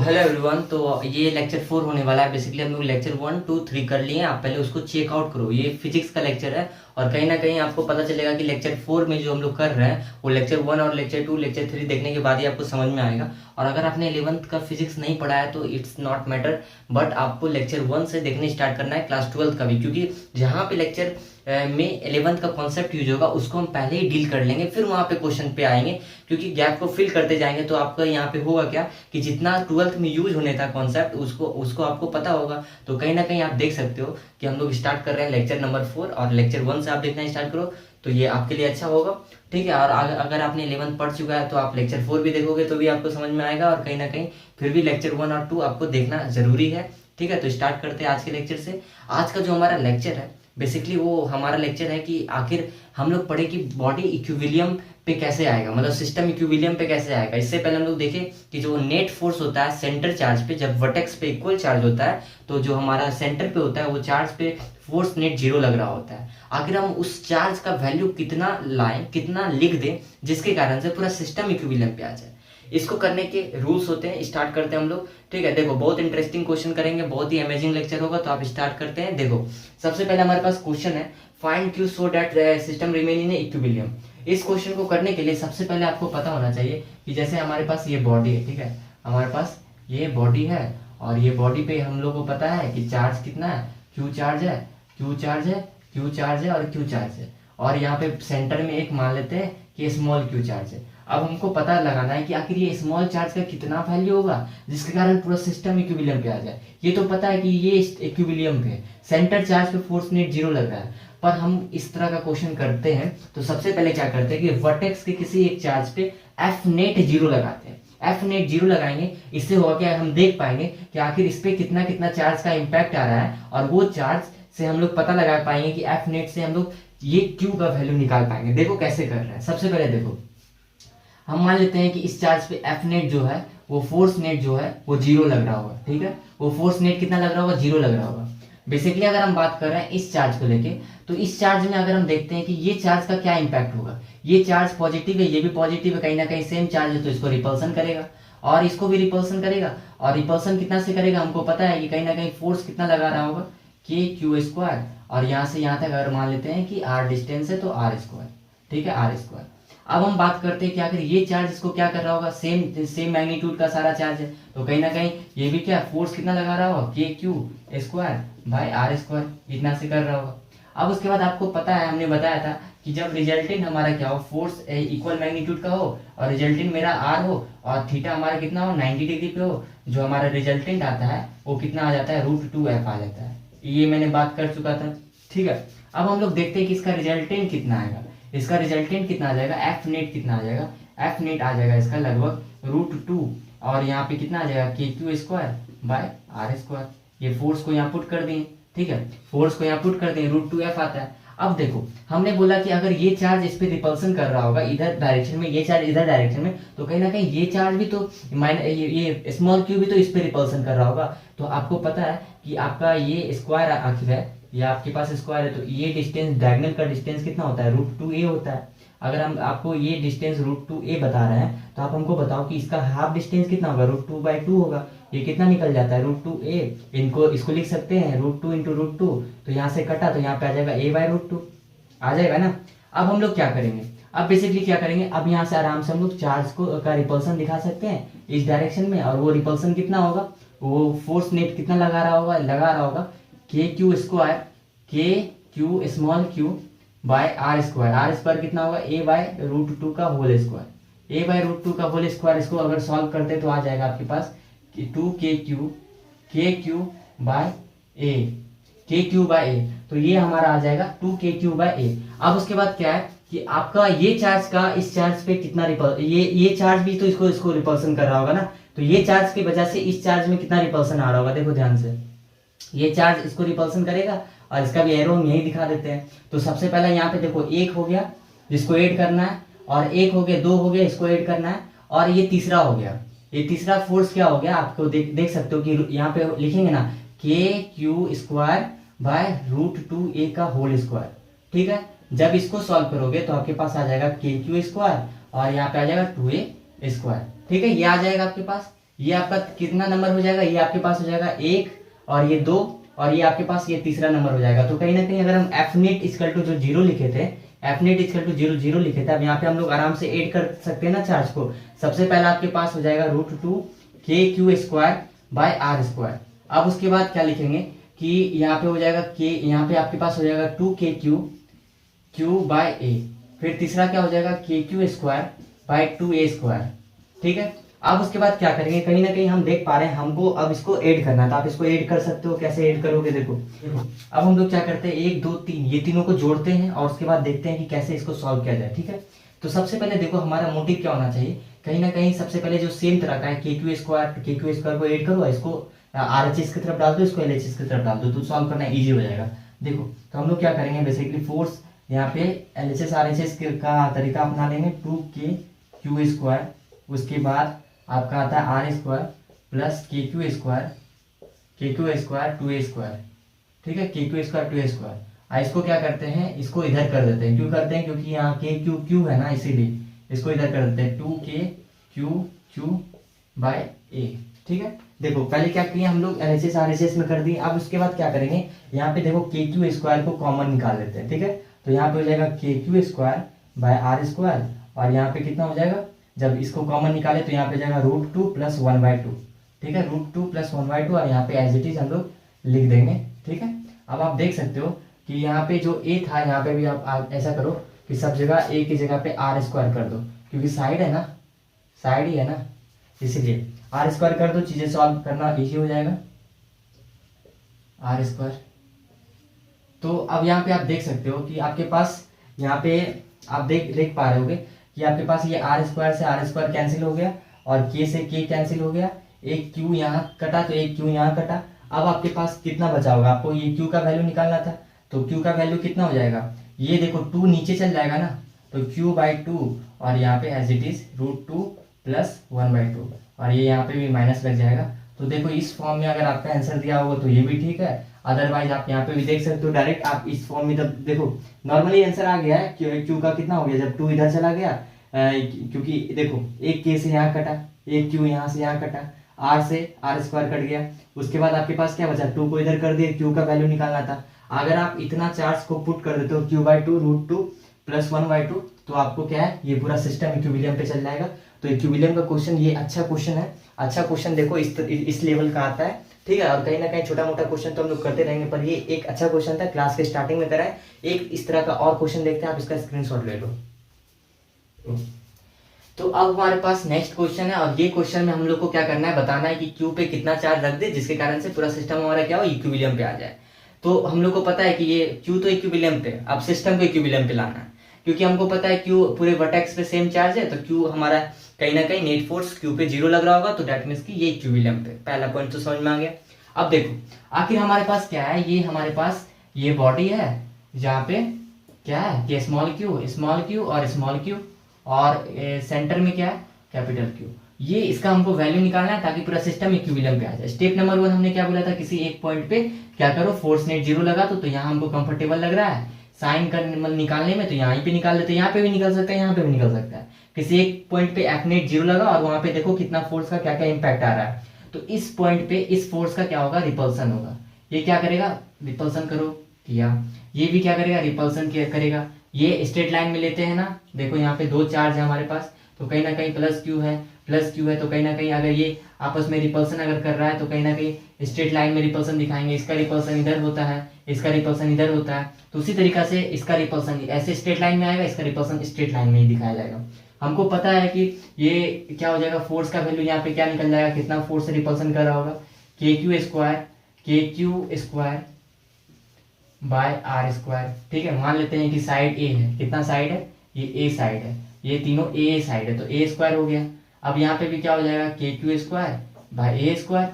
Hello everyone. तो ये lecture 4 होने वाला है। बेसिकली हम लोग लेक्चर 1, 2, 3 कर लिए हैं। आप पहले उसको चेकआउट करो। ये फिजिक्स का लेक्चर है और कहीं ना कहीं आपको पता चलेगा कि लेक्चर 4 में जो हम लोग कर रहे हैं वो लेक्चर 1 और लेक्चर 2, लेक्चर 3 देखने के बाद ही आपको समझ में आएगा। और अगर आपने 11th का फिजिक्स नहीं पढ़ा है तो इट्स नॉट मैटर, बट आपको लेक्चर 1 से देखने स्टार्ट करना है, क्लास 12 का भी, क्योंकि जहाँ पे लेक्चर में 11th का कॉन्सेप्ट यूज होगा उसको हम पहले ही डील कर लेंगे, फिर वहाँ पे क्वेश्चन पे आएंगे। क्योंकि गैप को फिल करते जाएंगे तो आपका यहाँ पे होगा क्या कि जितना 12th में यूज होने था कॉन्सेप्ट उसको उसको आपको पता होगा। तो कहीं ना कहीं आप देख सकते हो कि हम लोग स्टार्ट कर रहे हैं लेक्चर नंबर 4 और लेक्चर 1 से आप देखना स्टार्ट करो तो ये आपके लिए अच्छा होगा। ठीक है। और अगर आपने 11th पढ़ चुका है तो आप लेक्चर 4 भी देखोगे तो भी आपको समझ में आएगा, और कहीं ना कहीं फिर भी लेक्चर 1 और 2 आपको देखना जरूरी है। ठीक है। तो स्टार्ट करते हैं आज के लेक्चर से। आज का जो हमारा लेक्चर है बेसिकली वो हमारा लेक्चर है कि आखिर हम लोग पढ़े कि बॉडी इक्विलिब्रियम पे कैसे आएगा, मतलब सिस्टम इक्विलिब्रियम पे कैसे आएगा। इससे पहले हम लोग देखें कि जो नेट फोर्स होता है सेंटर चार्ज पे, जब वर्टेक्स पे इक्वल चार्ज होता है तो जो हमारा सेंटर पे होता है वो चार्ज पे फोर्स नेट 0 लग रहा होता है। आखिर हम उस चार्ज का वैल्यू कितना लाएं, कितना लिख दें जिसके कारण से पूरा सिस्टम इक्विलिब्रियम पे आ जाए। इसको करने के रूल्स होते हैं। स्टार्ट करते हैं हम लोग। ठीक है। देखो बहुत इंटरेस्टिंग क्वेश्चन करेंगे, बहुत ही अमेजिंग लेक्चर होगा। तो आप स्टार्ट करते हैं। देखो सबसे पहले हमारे पास क्वेश्चन है find Q so that system remain in equilibrium. इस क्वेश्चन को करने के लिए सबसे पहले आपको पता होना चाहिए कि जैसे हमारे पास ये बॉडी है, ठीक है, हमारे पास ये बॉडी है और ये बॉडी पे हम लोग को पता है कि चार्ज कितना है, क्यू चार्ज है, क्यू चार्ज है, क्यू चार्ज है और क्यू चार्ज है। और यहाँ पे सेंटर में एक मान लेते हैं कि स्मॉल क्यू चार्ज है। अब हमको पता लगाना है कि आखिर ये स्मॉल चार्ज का कितना वैल्यू होगा जिसके कारण पूरा सिस्टम इक्विलिब्रियम पे आ जाए। ये तो पता है कि ये इक्विलिब्रियम पे सेंटर चार्ज पे फोर्स नेट 0 लग रहा है, पर हम इस तरह का क्वेश्चन करते हैं तो सबसे पहले क्या करते हैं कि वर्टेक्स के किसी एक चार्ज पे एफ नेट 0 लगाते हैं। एफ नेट 0 लगाएंगे, इससे होगा क्या, हम देख पाएंगे कि आखिर इस पे कितना कितना चार्ज का इम्पैक्ट आ रहा है, और वो चार्ज से हम लोग पता लगा पाएंगे कि एफ नेट से हम लोग ये क्यू का वैल्यू निकाल पाएंगे। देखो कैसे कर रहे हैं। सबसे पहले देखो हम मान लेते हैं कि इस चार्ज पे एफ नेट जो है वो फोर्स नेट जो है वो 0 लग रहा होगा। ठीक है। वो फोर्स नेट कितना लग रहा होगा, 0 लग रहा होगा। बेसिकली अगर हम बात कर रहे हैं इस चार्ज को लेके तो इस चार्ज में अगर हम देखते हैं कि ये चार्ज का क्या इंपैक्ट होगा, ये चार्ज पॉजिटिव है, ये भी पॉजिटिव है, कहीं ना कहीं सेम चार्ज है तो इसको रिपल्सन करेगा और इसको भी रिपल्सन करेगा। और रिपल्सन कितना से करेगा, हमको पता है कि कहीं ना कहीं फोर्स कितना लगा रहा होगा, के क्यू स्क्वायर, और यहाँ से यहाँ तक अगर मान लेते हैं कि आर डिस्टेंस है तो आर स्क्वायर। ठीक है, आर स्क्वायर। अब हम बात करते हैं कि आखिर ये चार्ज इसको क्या कर रहा होगा, सेम मैग्नीट्यूड का सारा चार्ज है तो कहीं ना कहीं ये भी क्या फोर्स कितना लगा रहा होगा, k q square by r square, इतना से कर रहा होगा। अब उसके बाद आपको पता है, हमने बताया था कि जब रिजल्टेंट हमारा क्या हो, फोर्स इक्वल मैग्नीट्यूड का हो और रिजल्टेंट मेरा आर हो और थीटा हमारा कितना हो, 90 डिग्री पे हो, जो हमारा रिजल्टेंट आता है वो कितना आ जाता है, √2f आ जाता है। ये मैंने बात कर चुका था। ठीक है। अब हम लोग देखते हैं कि इसका रिजल्टेंट कितना आएगा। इसका रिजल्टेंट कितना आ जाएगा, एफ नेट कितना आ जाएगा, एफ नेट आ जाएगा इसका लगभग √2, और यहाँ पे कितना आ जाएगा, k q square by r square. ये फोर्स को यहाँ पुट कर दें। ठीक है, फोर्स को यहाँ पुट कर दें, √2f आता है। अब देखो हमने बोला कि अगर ये चार्ज इस पे रिपल्सन कर रहा होगा इधर डायरेक्शन में, ये चार्ज इधर डायरेक्शन में, तो कहीं ना कहीं ये चार्ज भी तो ये स्मॉल क्यू भी तो इस पे रिपल्सन कर रहा होगा। तो आपको पता है कि आपका ये स्क्वायर आखिर है, ये आपके पास स्क्वायर है तो ये डिस्टेंस, डायगोनल का डिस्टेंस कितना होता है, √2a होता है। अगर हम आपको ये डिस्टेंस √2a बता रहे हैं तो आप हमको बताओ कि इसका हाफ डिस्टेंस कितना होगा, √2/2 होगा। ये कितना निकल जाता है, √2a। इसको लिख सकते हैं √2 × √2, तो यहाँ से कटा तो यहाँ पे आ जाएगा a/√2 आ जाएगा ना। अब हम लोग क्या करेंगे, अब बेसिकली क्या करेंगे, अब यहाँ से आराम से हम लोग चार्ज को का रिपल्सन दिखा सकते हैं इस डायरेक्शन में, और वो रिपल्सन कितना होगा, वो फोर्स नेट कितना लगा रहा होगा k q square, k q small q by r square. R square कितना होगा, a/√2 का होल स्क्वायर, a/√2 का होल स्क्वायर। इसको अगर सॉल्व करते तो आ जाएगा आपके पास 2kq by a, kq by a, तो ये हमारा आ जाएगा 2kq बाय a। अब उसके बाद क्या है कि आपका ये चार्ज का इस चार्ज पे कितना ये चार्ज भी तो इसको रिपल्सन कर रहा होगा ना, तो ये चार्ज की वजह से इस चार्ज में कितना रिपल्सन आ रहा होगा, देखो ध्यान से, ये चार्ज इसको रिपल्सन करेगा और इसका भी एरो हम यही दिखा देते हैं। तो सबसे पहला यहाँ पे देखो 1 हो गया जिसको ऐड करना है, और 1 हो गया, 2 हो गया, इसको ऐड करना है, और ये तीसरा हो गया। ये तीसरा फोर्स क्या हो गया, आपको देख सकते हो कि यहाँ पे लिखेंगे ना, के क्यू स्क्वायर बाय √2a का होल स्क्वायर। ठीक है। जब इसको सॉल्व करोगे तो आपके पास आ जाएगा के क्यू स्क्वायर और यहाँ पे आ जाएगा 2a स्क्वायर। ठीक है, ये आ जाएगा आपके पास। ये आपका कितना नंबर हो जाएगा, ये आपके पास हो जाएगा 1 और ये 2 और ये आपके पास ये तीसरा नंबर हो जाएगा। तो कहीं ना कहीं अगर हम एफ नेट इक्वल टू जो जीरो लिखे थे, F net equal to zero zero लिखे थे, अब यहाँ पे हम लोग आराम से ऐड कर सकते हैं ना चार्ज को। सबसे पहला आपके पास हो जाएगा √2 KQ² बाय R²। अब उसके बाद क्या लिखेंगे कि यहाँ पे हो जाएगा के, यहाँ पे आपके पास हो जाएगा 2KQ बाय A, फिर तीसरा क्या हो जाएगा KQ² बाय 2A²। ठीक है, अब उसके बाद क्या करेंगे, कहीं ना कहीं हम देख पा रहे हैं हमको अब इसको ऐड करना है, तो आप इसको ऐड कर सकते हो। कैसे ऐड करोगे, देखो अब हम लोग क्या करते हैं 1 2 3 ये तीनों को जोड़ते हैं और उसके बाद देखते हैं कि कैसे इसको सॉल्व किया जाए। ठीक है, तो सबसे पहले देखो हमारा मोटिव क्या होना चाहिए, कहीं ना कहीं सबसे पहले जो सेम तरह का है KQ² को ऐड करो, इसको RHS की तरफ डाल दो, इसको LHS की तरफ डाल दो, तो सॉल्व करना इजी हो जाएगा। देखो तो हम लोग क्या करेंगे, बेसिकली फोर्स यहाँ पे LHS RHS का तरीका अपना लेंगे, 2KQ², उसके बाद आपका आता है R² प्लस KQ² 2A²। ठीक है, KQ² 2A²। इसको क्या करते हैं, इसको इधर कर देते हैं। क्यों करते हैं, क्योंकि यहाँ KQ है ना, इसीलिए इसको इधर कर देते हैं 2KQ बाय A। ठीक है, देखो पहले क्या किए हम लोग LHS RHS में कर दिए। अब उसके बाद क्या करेंगे, यहाँ पे देखो KQ² को कॉमन निकाल लेते हैं। ठीक है, तो यहाँ पे हो जाएगा KQ² बाय R², और यहाँ पे कितना हो जाएगा, जब इसको कॉमन निकाले तो यहाँ पे जाएगा √2 प्लस 1/2। ठीक है, √2 प्लस 1/2, और यहाँ पे एज इट इज हम लोग लिख देंगे। ठीक है, अब आप देख सकते हो कि यहाँ पे जो A था, यहाँ पे भी आप ऐसा करो कि सब जगह A की जगह पे R² कर दो, क्योंकि साइड है ना, साइड ही है ना, इसीलिए R² कर दो, चीजें सॉल्व करना इजी हो जाएगा। R², तो अब यहाँ पे आप देख सकते हो कि आपके पास यहाँ पे आप देख पा रहे होगे कि आपके पास ये R² से R² कैंसिल हो गया और K से K कैंसिल हो गया, एक Q यहाँ कटा तो एक Q यहाँ कटा। अब आपके पास कितना बचा होगा, आपको ये Q का वैल्यू निकालना था, तो Q का वैल्यू कितना हो जाएगा, ये देखो 2 नीचे चल जाएगा ना, तो Q/2, और यहाँ पे एज इट इज √2 प्लस 1/2, और ये यहाँ पे भी माइनस लग जाएगा। तो देखो इस फॉर्म में अगर आपका आंसर दिया होगा तो ये भी ठीक है, अदरवाइज आप यहाँ पे भी देख सकते हो डायरेक्ट आप इस फॉर्म में। तब देखो नॉर्मली आंसर आ गया है, Q का कितना हो गया, जब 2 इधर चला गया, क्योंकि देखो एक K से यहाँ कटा, एक Q यहाँ से यहाँ कटा, R से R² कट गया, उसके बाद आपके पास क्या बचा, 2 को इधर कर दिया, Q का वैल्यू निकालना था। अगर आप इतना चार्ज को पुट कर देते हो Q/2 √2 प्लस 1/2, तो आपको क्या है, ये पूरा सिस्टम इक्विलिब्रियम पे चल जाएगा। तो इक्विलिब्रियम का क्वेश्चन ये अच्छा क्वेश्चन है, अच्छा क्वेश्चन देखो इस लेवल का आता है। ठीक है, और कहीं ना कहीं छोटा मोटा क्वेश्चन तो हम लोग करते रहेंगे, पर ये एक अच्छा क्वेश्चन था, क्लास के स्टार्टिंग में करा है। एक इस तरह का और क्वेश्चन देखते हैं, आप इसका स्क्रीनशॉट ले लो। तो अब हमारे पास नेक्स्ट क्वेश्चन है, और ये क्वेश्चन में हम लोग को क्या करना है, बताना है कि Q पे कितना चार्ज रख दे जिसके कारण से पूरा सिस्टम हमारा क्या हो, इक्विलिब्रियम पे आ जाए। तो हम लोग को पता है कि ये Q तो इक्विलिब्रियम पे, अब सिस्टम को इक्विलिब्रियम पे लाना है, क्योंकि हमको पता है Q पूरे वर्टेक्स पे सेम चार्ज है, तो Q हमारा कहीं ना कहीं नेट फोर्स Q पे 0 लग रहा होगा, तो दैट मीन्स कि ये इक्विलिब्रियम पे, पहला पॉइंट तो समझ में आ गया। अब देखो आखिर हमारे पास क्या है, ये हमारे पास ये बॉडी है जहाँ पे क्या है कि स्मॉल क्यू और स्मॉल क्यू, और सेंटर में क्या है कैपिटल Q। ये इसका हमको वैल्यू निकालना है ताकि पूरा सिस्टम इक्विलिब्रियम पे आ जाए। स्टेप नंबर 1 हमने क्या बोला था, किसी एक पॉइंट पे क्या करो, फोर्स नेट 0 लगा तो यहाँ हमको कंफर्टेबल लग रहा है साइन कर निकालने में, तो यहाँ पे निकाल लेते हैं, यहाँ पे भी निकल सकता है, यहाँ पे भी निकल सकता है। किसी एक पॉइंट पे एफ नेट 0 लगा और वहां पे देखो कितना फोर्स का क्या क्या इंपैक्ट आ रहा है, तो इस पॉइंट पे इस फोर्स का क्या होगा, रिपल्सन होगा। ये क्या करेगा, रिपल्सन करो किया, ये भी क्या करेगा, रिपल्सन करेगा। ये स्ट्रेट लाइन में लेते हैं ना, देखो यहाँ पे 2 चार्ज है हमारे पास, तो कहीं ना कहीं प्लस क्यू है, तो कहीं ना कहीं अगर ये आपस में रिपल्सन अगर कर रहा है तो कहीं ना कहीं स्ट्रेट लाइन में रिपल्सन दिखाएंगे, इसका रिपल्सन इधर होता है, इसका रिपल्सन इधर होता है, तो उसी तरीका से इसका रिपल्सन ऐसे स्ट्रेट लाइन में आएगा, इसका रिपल्सन स्ट्रेट लाइन में ही दिखाया जाएगा। हमको पता है कि ये क्या हो जाएगा, फोर्स का वैल्यू यहाँ पे क्या निकल जाएगा, कितना फोर्स से रिपल्सन कर रहा होगा, KQ² बाय R²। ठीक है, मान लेते हैं कि साइड A है, कितना साइड है, ये A साइड है, ये तीनों A साइड है, तो A² हो गया। अब यहाँ पे भी क्या हो जाएगा, KQ² बाय A²।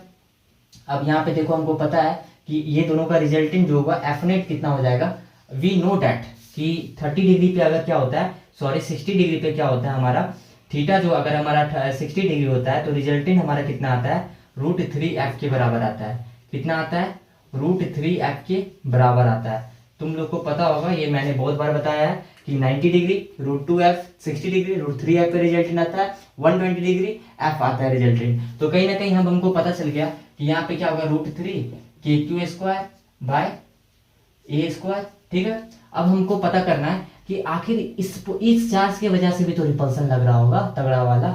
अब यहाँ पे देखो हमको पता है कि ये दोनों का रिजल्टिंग जो होगा एफ नेट कितना हो जाएगा, वी नो डैट कि 30 डिग्री पे अगर क्या होता है, सॉरी 60 डिग्री पे क्या होता है हमारा थीटा, जो अगर हमारा 60 डिग्री होता है तो रिजल्टिंग हमारा कितना आता है, √3f के बराबर आता है। कितना आता है, √3f के बराबर आता है। तुम लोग को पता होगा, ये मैंने बहुत बार बताया है कि 90 डिग्री √2f, 60 डिग्री √3f पे रिजल्टेंट आता है, 120 डिग्री f आता है रिजल्टेंट। तो कहीं ना कहीं हमको पता चल गया कि यहाँ पे क्या होगा √3 KQ² बाय A²। ठीक है, अब हमको पता करना है कि आखिर इस चार्ज की वजह से भी तो रिपल्सन लग रहा होगा तगड़ा वाला।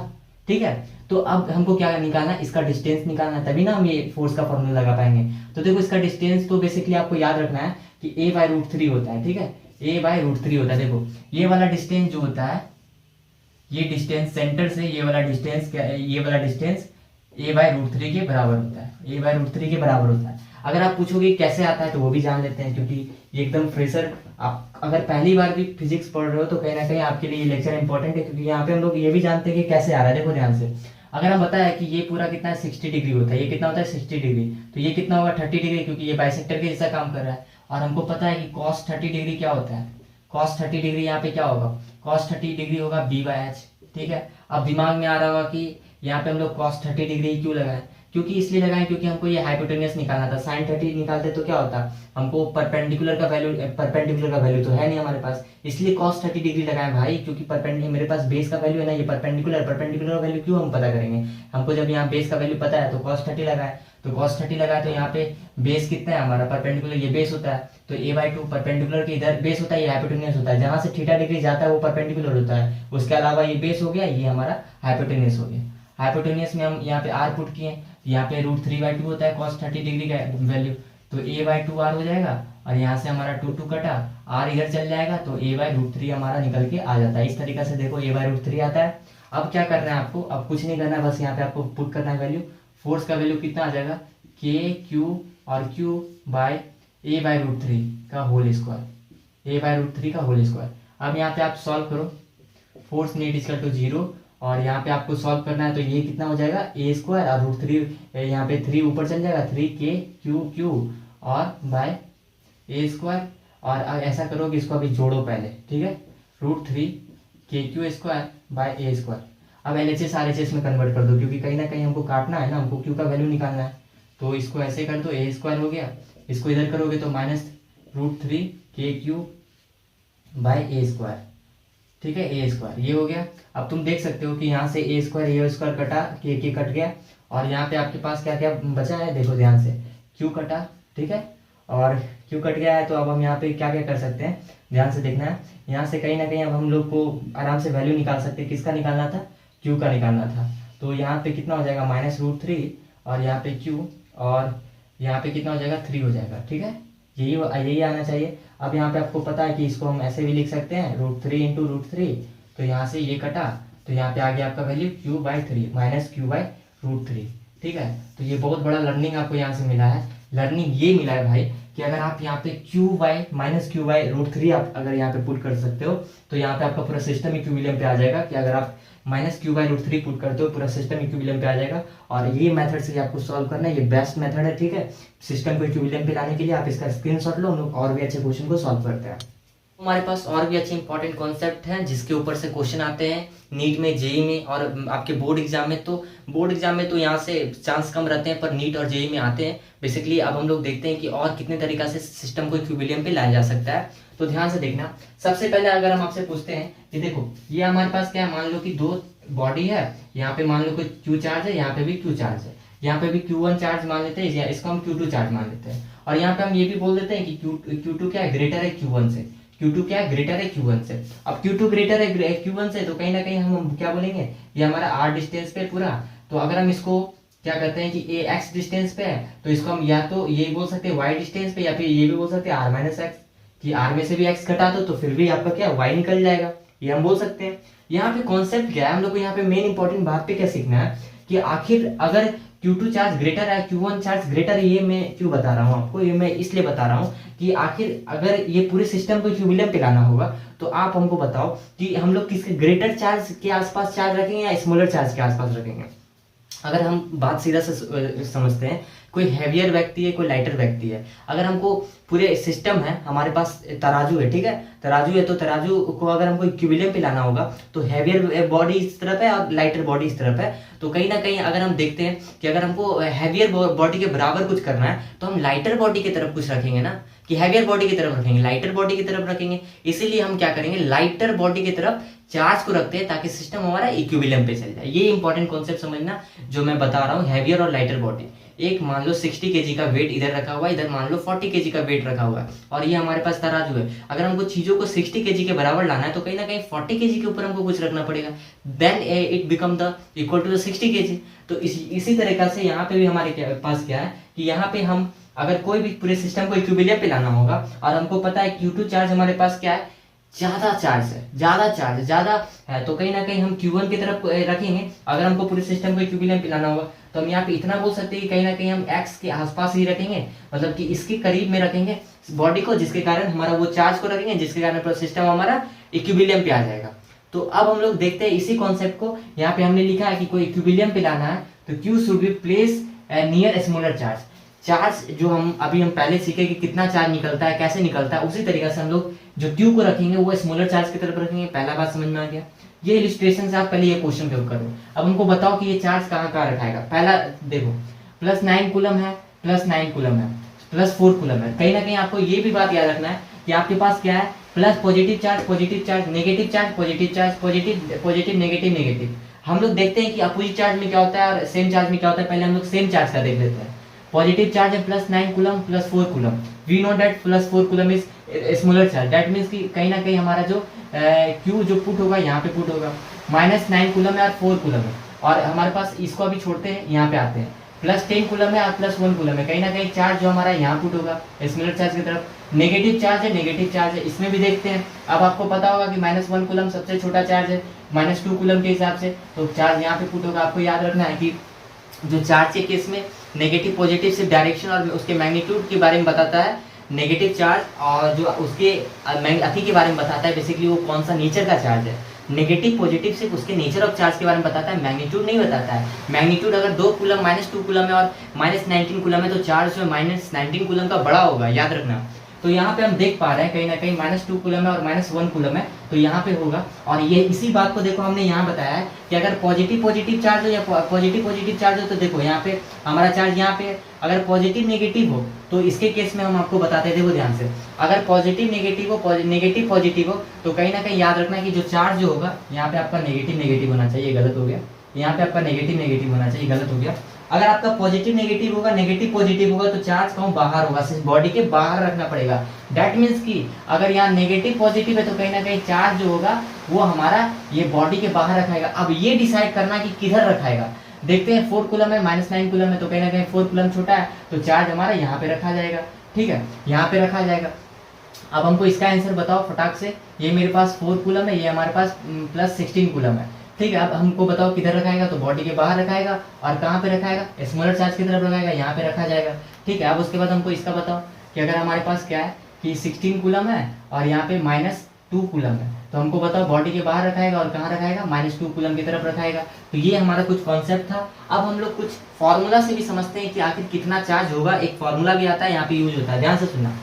ठीक है, तो अब हमको क्या निकालना है, इसका डिस्टेंस निकालना है, तभी ना हम ये फोर्स का फॉर्मूला लगा पाएंगे। तो देखो इसका डिस्टेंस तो बेसिकली आपको याद रखना है कि a/√3 होता है। ठीक है, a/√3 होता है। देखो ये वाला डिस्टेंस जो होता है, ये डिस्टेंस सेंटर से ये वाला डिस्टेंस a/√3 के बराबर होता है, a/√3 के बराबर होता है। अगर आप पूछोगे कैसे आता है तो वो भी जान लेते हैं, क्योंकि ये एकदम फ्रेशर, आप अगर पहली बार भी फिजिक्स पढ़ रहे हो तो कहीं ना कहीं आपके लिए ये लेक्चर इंपॉर्टेंट है, क्योंकि यहाँ पे हम लोग ये भी जानते हैं कि कैसे आ रहा है। देखो ध्यान से, अगर हम बताया कि ये पूरा कितना है 60 डिग्री होता है, ये कितना होता है 60 डिग्री, तो ये कितना होगा 30 डिग्री, क्योंकि ये बाइसेक्टर के जैसा काम कर रहा है। और हमको पता है कि cos 30 डिग्री क्या होता है, cos 30 डिग्री यहाँ पे क्या होगा, cos 30 डिग्री होगा b/h। ठीक है, अब दिमाग में आ रहा होगा कि यहाँ पे हम लोग cos 30 डिग्री क्यों लगाए, क्योंकि इसलिए लगाएं क्योंकि हमको ये हाइपोटेन्यूस निकालना था। sin 30 निकालते तो क्या होता, हमको परपेंडिकुलर का वैल्यू तो है नहीं हमारे पास, इसलिए cos 30 डिग्री लगाएं भाई, क्योंकि परपेंडिकुलर मेरे पास बेस का वैल्यू है ना, ये परपेंडिकुलर वैल्यू क्यों हम पता करेंगे, हमको जब यहाँ बेस का वैल्यू पता है तो cos 30 लगाए, तो cos 30 लगाए तो यहाँ पे बेस कितना है हमारा, परपेंडिकुलर ये बेस होता है, तो a/2 परपेंडिकुलर के इधर बेस होता है, ये हाइपोटेन्यूस होता है, जहां से थीटा डिग्री जाता है वो परपेंडिकुलर होता है, उसके अलावा ये बेस हो गया, ये हमारा हाइपोटेन्यूस हो गया। हाइपोटेन्यूस में हम यहाँ पे r पुट किए, यहाँ पे √3/2 होता है cos 30 डिग्री का वैल्यू, तो a/2r हो जाएगा, और यहाँ से हमारा 2 कटा, r इधर चल जाएगा, तो a/√3 हमारा निकल के आ जाता है। इस तरीके से देखो a/√3 आता है। अब क्या करना है आपको, अब कुछ नहीं करना है, बस यहाँ पे आपको पुट करना है वैल्यू, फोर्स का वैल्यू कितना आ जाएगा, KQ और Q बाय a/√3 का होल स्क्वायर। अब यहाँ पे आप सॉल्व करो, फोर्स नेट इक्वल टू 0, और यहाँ पे आपको सॉल्व करना है, तो ये कितना हो जाएगा a² और √3, यहाँ पे 3 ऊपर चल जाएगा, 3KQ और बाय a², और ऐसा करो कि इसको अभी जोड़ो पहले। ठीक है, √3KQ² बाय a²। अब LHS RHS में कन्वर्ट कर दो, क्योंकि कहीं ना कहीं हमको काटना है ना, हमको Q का वैल्यू निकालना है, तो इसको ऐसे कर दो, a² हो गया, इसको इधर करोगे तो -√3KQ बाय a²। ठीक है, a², ये हो गया। अब तुम देख सकते हो कि यहाँ से a² कटा, k कट गया, और यहाँ पे आपके पास क्या क्या बचा है, देखो ध्यान से, q कटा। ठीक है, और q कट गया है, तो अब हम यहाँ पे क्या क्या कर सकते हैं, ध्यान से देखना है। यहाँ से कहीं ना कहीं अब हम लोग को आराम से वैल्यू निकाल सकते हैं, किसका निकालना था, q का निकालना था। तो यहाँ पे कितना हो जाएगा -√3, और यहाँ पे q, और यहाँ पे कितना हो जाएगा 3 हो जाएगा। ठीक है, यही आना चाहिए। अब यहाँ पे आपको पता है कि इसको हम ऐसे भी लिख सकते हैं, √3 × √3, तो यहाँ से ये कटा, तो यहाँ पे आ गया आपका वैल्यू q/3 -q/√3। ठीक है, तो ये बहुत बड़ा लर्निंग आपको यहाँ से मिला है। लर्निंग ये मिला है भाई कि अगर आप यहाँ पे q/-q/√3 आप अगर यहाँ पे पुट कर सकते हो, तो यहाँ पे आपका पूरा सिस्टम इक्विलिब्रियम पे आ जाएगा, कि अगर आप -q/√3 पुट करते हो, पूरा सिस्टम इक्विलिब्रियम पे आ जाएगा। और ये मेथड से आपको सॉल्व करना है, ये बेस्ट मेथड है। ठीक है, सिस्टम को इक्विलिब्रियम पे लाने के लिए आप इसका स्क्रीनशॉट लो, हम लोग और भी अच्छे क्वेश्चन को सॉल्व करते हैं। हमारे पास और भी अच्छे इंपॉर्टेंट कॉन्सेप्ट हैं जिसके ऊपर से क्वेश्चन आते हैं नीट में, जेई में, और आपके बोर्ड एग्जाम में। तो बोर्ड एग्जाम में तो यहाँ से चांस कम रहते हैं, पर नीट और जेई में आते हैं बेसिकली। अब हम लोग देखते हैं कि और कितने तरीका से सिस्टम को इक्विलिब्रियम पे लाया जा सकता है। तो ध्यान से देखना, सबसे पहले अगर हम आपसे पूछते हैं कि देखो ये हमारे पास क्या है, मान लो कि 2 बॉडी है, यहाँ पे मान लो कोई Q चार्ज है, यहाँ पे भी Q चार्ज है, यहाँ पे भी Q1 चार्ज मान लेते हैं, इसको हम Q2 चार्ज मान लेते हैं। और यहाँ पे हम ये भी बोल देते हैं कि Q2 क्या है, ग्रेटर है Q1 से, Q2 क्या है, ग्रेटर है Q1 से। अब Q2 ग्रेटर है Q1 से, तो कहीं ना कहीं हम क्या बोलेंगे, ये हमारा r डिस्टेंस पे पूरा। तो अगर हम इसको क्या करते हैं कि a x डिस्टेंस पे है, तो इसको हम या तो ये बोल सकते हैं y डिस्टेंस पे, या फिर ये भी बोल सकते हैं r-x, कि r में से भी x घटा दो तो फिर भी आपका क्या y निकल जाएगा, ये हम बोल सकते हैं। यहाँ पे कॉन्सेप्ट क्या है, हम लोग को यहाँ पे मेन इंपॉर्टेंट बात पे क्या सीखना है कि आखिर अगर Q2 चार्ज ग्रेटर है, Q1 चार्ज ग्रेटर है, ये मैं क्यों बता रहा हूँ आपको, ये मैं इसलिए बता रहा हूँ कि आखिर अगर ये पूरे सिस्टम को इक्विलिब्रियम पे लाना होगा, तो आप हमको बताओ कि हम लोग किसके ग्रेटर चार्ज के आसपास चार्ज रखेंगे या स्मॉलर चार्ज के आसपास रखेंगे। अगर हम बात सीधा से समझते हैं, कोई हैवियर व्यक्ति है, कोई लाइटर व्यक्ति है, अगर हमको पूरे सिस्टम है, हमारे पास तराजू है, ठीक है, तराजू है, तो तराजू को अगर हमको इक्विलिब्रियम पे लाना होगा तो हैवियर बॉडी इस तरफ है और लाइटर बॉडी इस तरफ है। तो कहीं ना कहीं अगर हम देखते हैं कि अगर हमको हैवियर बॉडी के बराबर कुछ करना है तो हम लाइटर बॉडी की तरफ कुछ रखेंगे ना, कि हैवियर बॉडी की तरफ रखेंगे, लाइटर बॉडी की तरफ रखेंगे। इसीलिए हम क्या करेंगे, लाइटर बॉडी की तरफ चार्ज को रखते हैं ताकि सिस्टम हमारा इक्विलिब्रियम पे चल जाए। ये इंपॉर्टेंट कॉन्सेप्ट समझना जो मैं बता रहा हूँ, हैवियर और लाइटर बॉडी। एक मान लो 60 केजी का वेट इधर रखा हुआ है, इधर मान लो 40 केजी का वेट रखा हुआ है, और ये हमारे पास तराजू है। अगर हमको चीजों को 60 केजी के बराबर लाना है तो कहीं ना कहीं 40 केजी के ऊपर हमको कुछ रखना पड़ेगा, then it become the equal to the 60 KG. तो इसी तरीका से यहाँ पे भी हमारे पास क्या है कि यहाँ पे हम अगर कोई भी पूरे सिस्टम को इक्विलिब्रियम पे लाना होगा और हमको पता है Q2 चार्ज हमारे पास क्या है, ज्यादा चार्ज है, ज्यादा है, तो कहीं ना कहीं हम Q1 की तरफ रखेंगे। अगर हमको पूरे सिस्टम को इक्विलिब्रियम पे लाना होगा तो हम यहाँ पे इतना बोल सकते हैं कि कहीं ना कहीं हम X के आसपास ही रखेंगे, मतलब कि इसके करीब में रखेंगे बॉडी को, जिसके कारण हमारा वो चार्ज को रखेंगे, जिसके कारण पूरा सिस्टम हमारा इक्विलिब्रियम पे आ जाएगा। तो अब हम लोग देखते हैं इसी कॉन्सेप्ट को, यहाँ पे हमने लिखा है कि कोई इक्विलिब्रियम पे लाना है तो Q should be place near smaller charge. Charge जो हम पहले सीखे कि कितना चार्ज निकलता है, कैसे निकलता है, उसी तरीके से हम लोग जो Q को रखेंगे वो स्मॉलर चार्ज की तरफ रखेंगे। पहला बात समझ में आ गया। ये इलिस्ट्रेशन से आप पहले ये क्वेश्चन करो। अब हमको बताओ कि ये चार्ज कहाँ कहाँ रखाएगा। पहला देखो, +9 कूलम है, +9 कूलम है, +4 कूलम है। कहीं ना कहीं आपको ये भी बात याद रखना है कि आपके पास क्या है, plus positive charge, negative charge, positive negative. हम लोग देखते हैं कि अपोजिट चार्ज में क्या होता है और सेम चार्ज में क्या होता है। पहले हम लोग सेम चार्ज का देख लेते हैं। पॉजिटिव चार्ज है +9 coulomb, +4 coulomb. We know that +4 coulomb is smaller charge, that means कि कहीं ना कहीं हमारा जो Q जो पुट होगा यहाँ पे पुट होगा। -9 कूलम है और 4 कूलम है, और हमारे पास इसको अभी छोड़ते हैं, यहाँ पे आते हैं। +10 कूलम है और +1 कूलम है, कहीं ना कहीं चार्ज जो हमारा यहाँ पुट होगा स्मॉलर चार्ज की तरफ। नेगेटिव चार्ज है, इसमें भी देखते हैं। अब आपको पता होगा कि -1 कूलम सबसे छोटा चार्ज है -2 कूलम के हिसाब से, तो चार्ज यहाँ पे पुट होगा। आपको याद रखना है कि जो चार्ज के केस में नेगेटिव पॉजिटिव से डायरेक्शन और उसके मैग्नीट्यूड के बारे में बताता है नेगेटिव चार्ज, और जो उसके अथी के बारे में बताता है बेसिकली वो कौन सा नेचर का चार्ज है। नेगेटिव पॉजिटिव सिर्फ उसके नेचर ऑफ चार्ज के बारे में बताता है, मैग्नीट्यूड नहीं बताता है। मैग्नीट्यूड अगर 2 कूलम -2 कूलम है और -19 कूलम है तो चार्ज जो -19 कूलम का बड़ा होगा, याद रखना। तो यहाँ पे हम देख पा रहे हैं कहीं ना कहीं -2 कूलम है और -1 कूलम है, तो यहाँ पे होगा। और ये इसी बात को देखो हमने यहाँ बताया है कि अगर पॉजिटिव चार्ज हो या पॉजिटिव चार्ज हो तो देखो यहाँ पे हमारा चार्ज यहाँ पे अगर पॉजिटिव नेगेटिव हो तो इसके केस में हम आपको बताते हैं। देखो ध्यान से, अगर पॉजिटिव नेगेटिव हो, नेगेटिव पॉजिटिव हो तो कहीं ना कहीं याद रखना है कि जो चार्ज जो होगा यहाँ पे आपका नेगेटिव होना चाहिए, गलत हो गया। यहाँ पे आपका नेगेटिव होना चाहिए, गलत हो गया। अगर आपका पॉजिटिव नेगेटिव होगा, नेगेटिव पॉजिटिव होगा तो चार्ज कहूँ बाहर होगा, सिर्फ बॉडी के बाहर रखना पड़ेगा। दैट मीन्स कि अगर यहाँ नेगेटिव पॉजिटिव है तो कहीं ना कहीं चार्ज जो होगा वो हमारा ये बॉडी के बाहर रखाएगा। अब ये डिसाइड करना कि किधर रखाएगा। देखते हैं 4 कूलम है, -9 कूलम है, तो कहीं ना कहीं 4 कूलम छोटा है तो चार्ज हमारा यहाँ पे रखा जाएगा, ठीक है, यहाँ पे रखा जाएगा। अब हमको इसका आंसर बताओ फटाक से। ये मेरे पास 4 कूलम है, ये हमारे पास +16 कूलम है, ठीक है। अब हमको बताओ किधर रखाएगा, तो बॉडी के बाहर रखाएगा। और कहाँ पे रखाएगा, स्मॉलर चार्ज की तरफ रखाएगा, यहाँ पे रखा जाएगा, ठीक है। अब उसके बाद हमको इसका बताओ कि अगर हमारे पास क्या है कि 16 कूलम है और यहाँ पे -2 कूलम है, तो हमको बताओ बॉडी के बाहर रखाएगा और कहाँ रखाएगा, -2 कूलम की तरफ रखाएगा। तो ये हमारा कुछ कॉन्सेप्ट था। अब हम लोग कुछ फॉर्मूला से भी समझते हैं कि आखिर कितना चार्ज होगा। एक फॉर्मूला भी आता है, यहाँ पे यूज होता है, ध्यान से सुनना।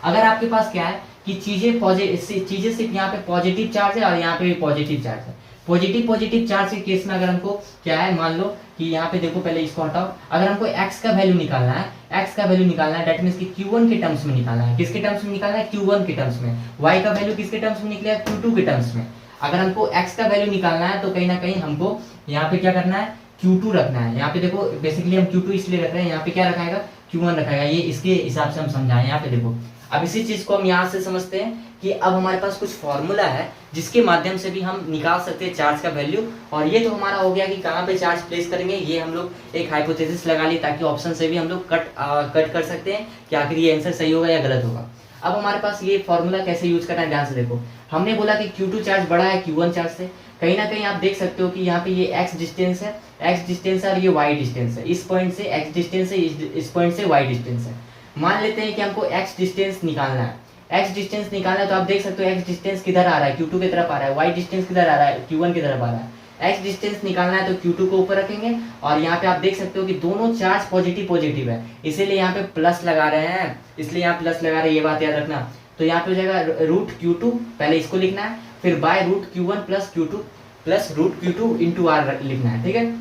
अगर आपके पास क्या है कि चीजें सिर्फ यहाँ पे पॉजिटिव चार्ज है और यहाँ पे भी पॉजिटिव चार्ज है। पॉजिटिव चार्ज के केस में अगर हमको क्या है, मान लो कि यहाँ पे देखो, पहले इसको हटाओ। अगर हमको x का वैल्यू निकालना है, दैट मींस कि Q1 के टर्म्स में निकालना है। किसके टर्म्स में निकालना है, Q1 के टर्म्स में। y का वैल्यू किसके टर्म्स में निकलेगा, Q2 के टर्म्स में। अगर हमको x का वैल्यू निकालना है तो कहीं ना कहीं हमको यहाँ पे क्या करना है, Q2 रखना है। यहाँ पे देखो बेसिकली हम Q2 इसलिए रख रहे हैं, यहाँ पे क्या रखाएगा, Q1 रखाएगा। ये इसके हिसाब से हम समझाएं। यहाँ पे देखो, अब इसी चीज को हम यहाँ से समझते हैं कि अब हमारे पास कुछ फॉर्मूला है जिसके माध्यम से भी हम निकाल सकते हैं चार्ज का वैल्यू। और ये तो हमारा हो गया कि कहाँ पे चार्ज प्लेस करेंगे। ये हम लोग एक हाइपोथेसिस लगा ली ताकि ऑप्शन से भी हम लोग कट कर सकते हैं कि आखिर ये आंसर सही होगा या गलत होगा। अब हमारे पास ये फॉर्मूला कैसे यूज करना है, ध्यान से देखो। हमने बोला कि Q2 चार्ज बड़ा है Q1 चार्ज से। कहीं ना कहीं आप देख सकते हो कि यहाँ पे ये x डिस्टेंस है और ये y डिस्टेंस है। इस पॉइंट से x डिस्टेंस है, इस पॉइंट से y डिस्टेंस है। मान लेते हैं कि हमको x डिस्टेंस निकालना है। x डिस्टेंस निकालना है तो आप देख सकते हो x डिस्टेंस किधर आ रहा है, Q2 की तरफ आ रहा है। y डिस्टेंस किधर आ रहा है, Q1 की तरफ आ रहा है। एक्स डिस्टेंस निकालना है तो Q2 को ऊपर रखेंगे और यहाँ पे आप देख सकते हो कि दोनों चार्ज पॉजिटिव पॉजिटिव है, इसीलिए यहाँ पे प्लस लगा रहे हैं, इसलिए यहाँ प्लस लगा रहे हैं, ये बात याद रखना। तो यहाँ पे हो जाएगा रूट Q2, पहले इसको लिखना है, फिर by root Q1 plus Q2 plus root Q2 into R लिखना है, ठीक है।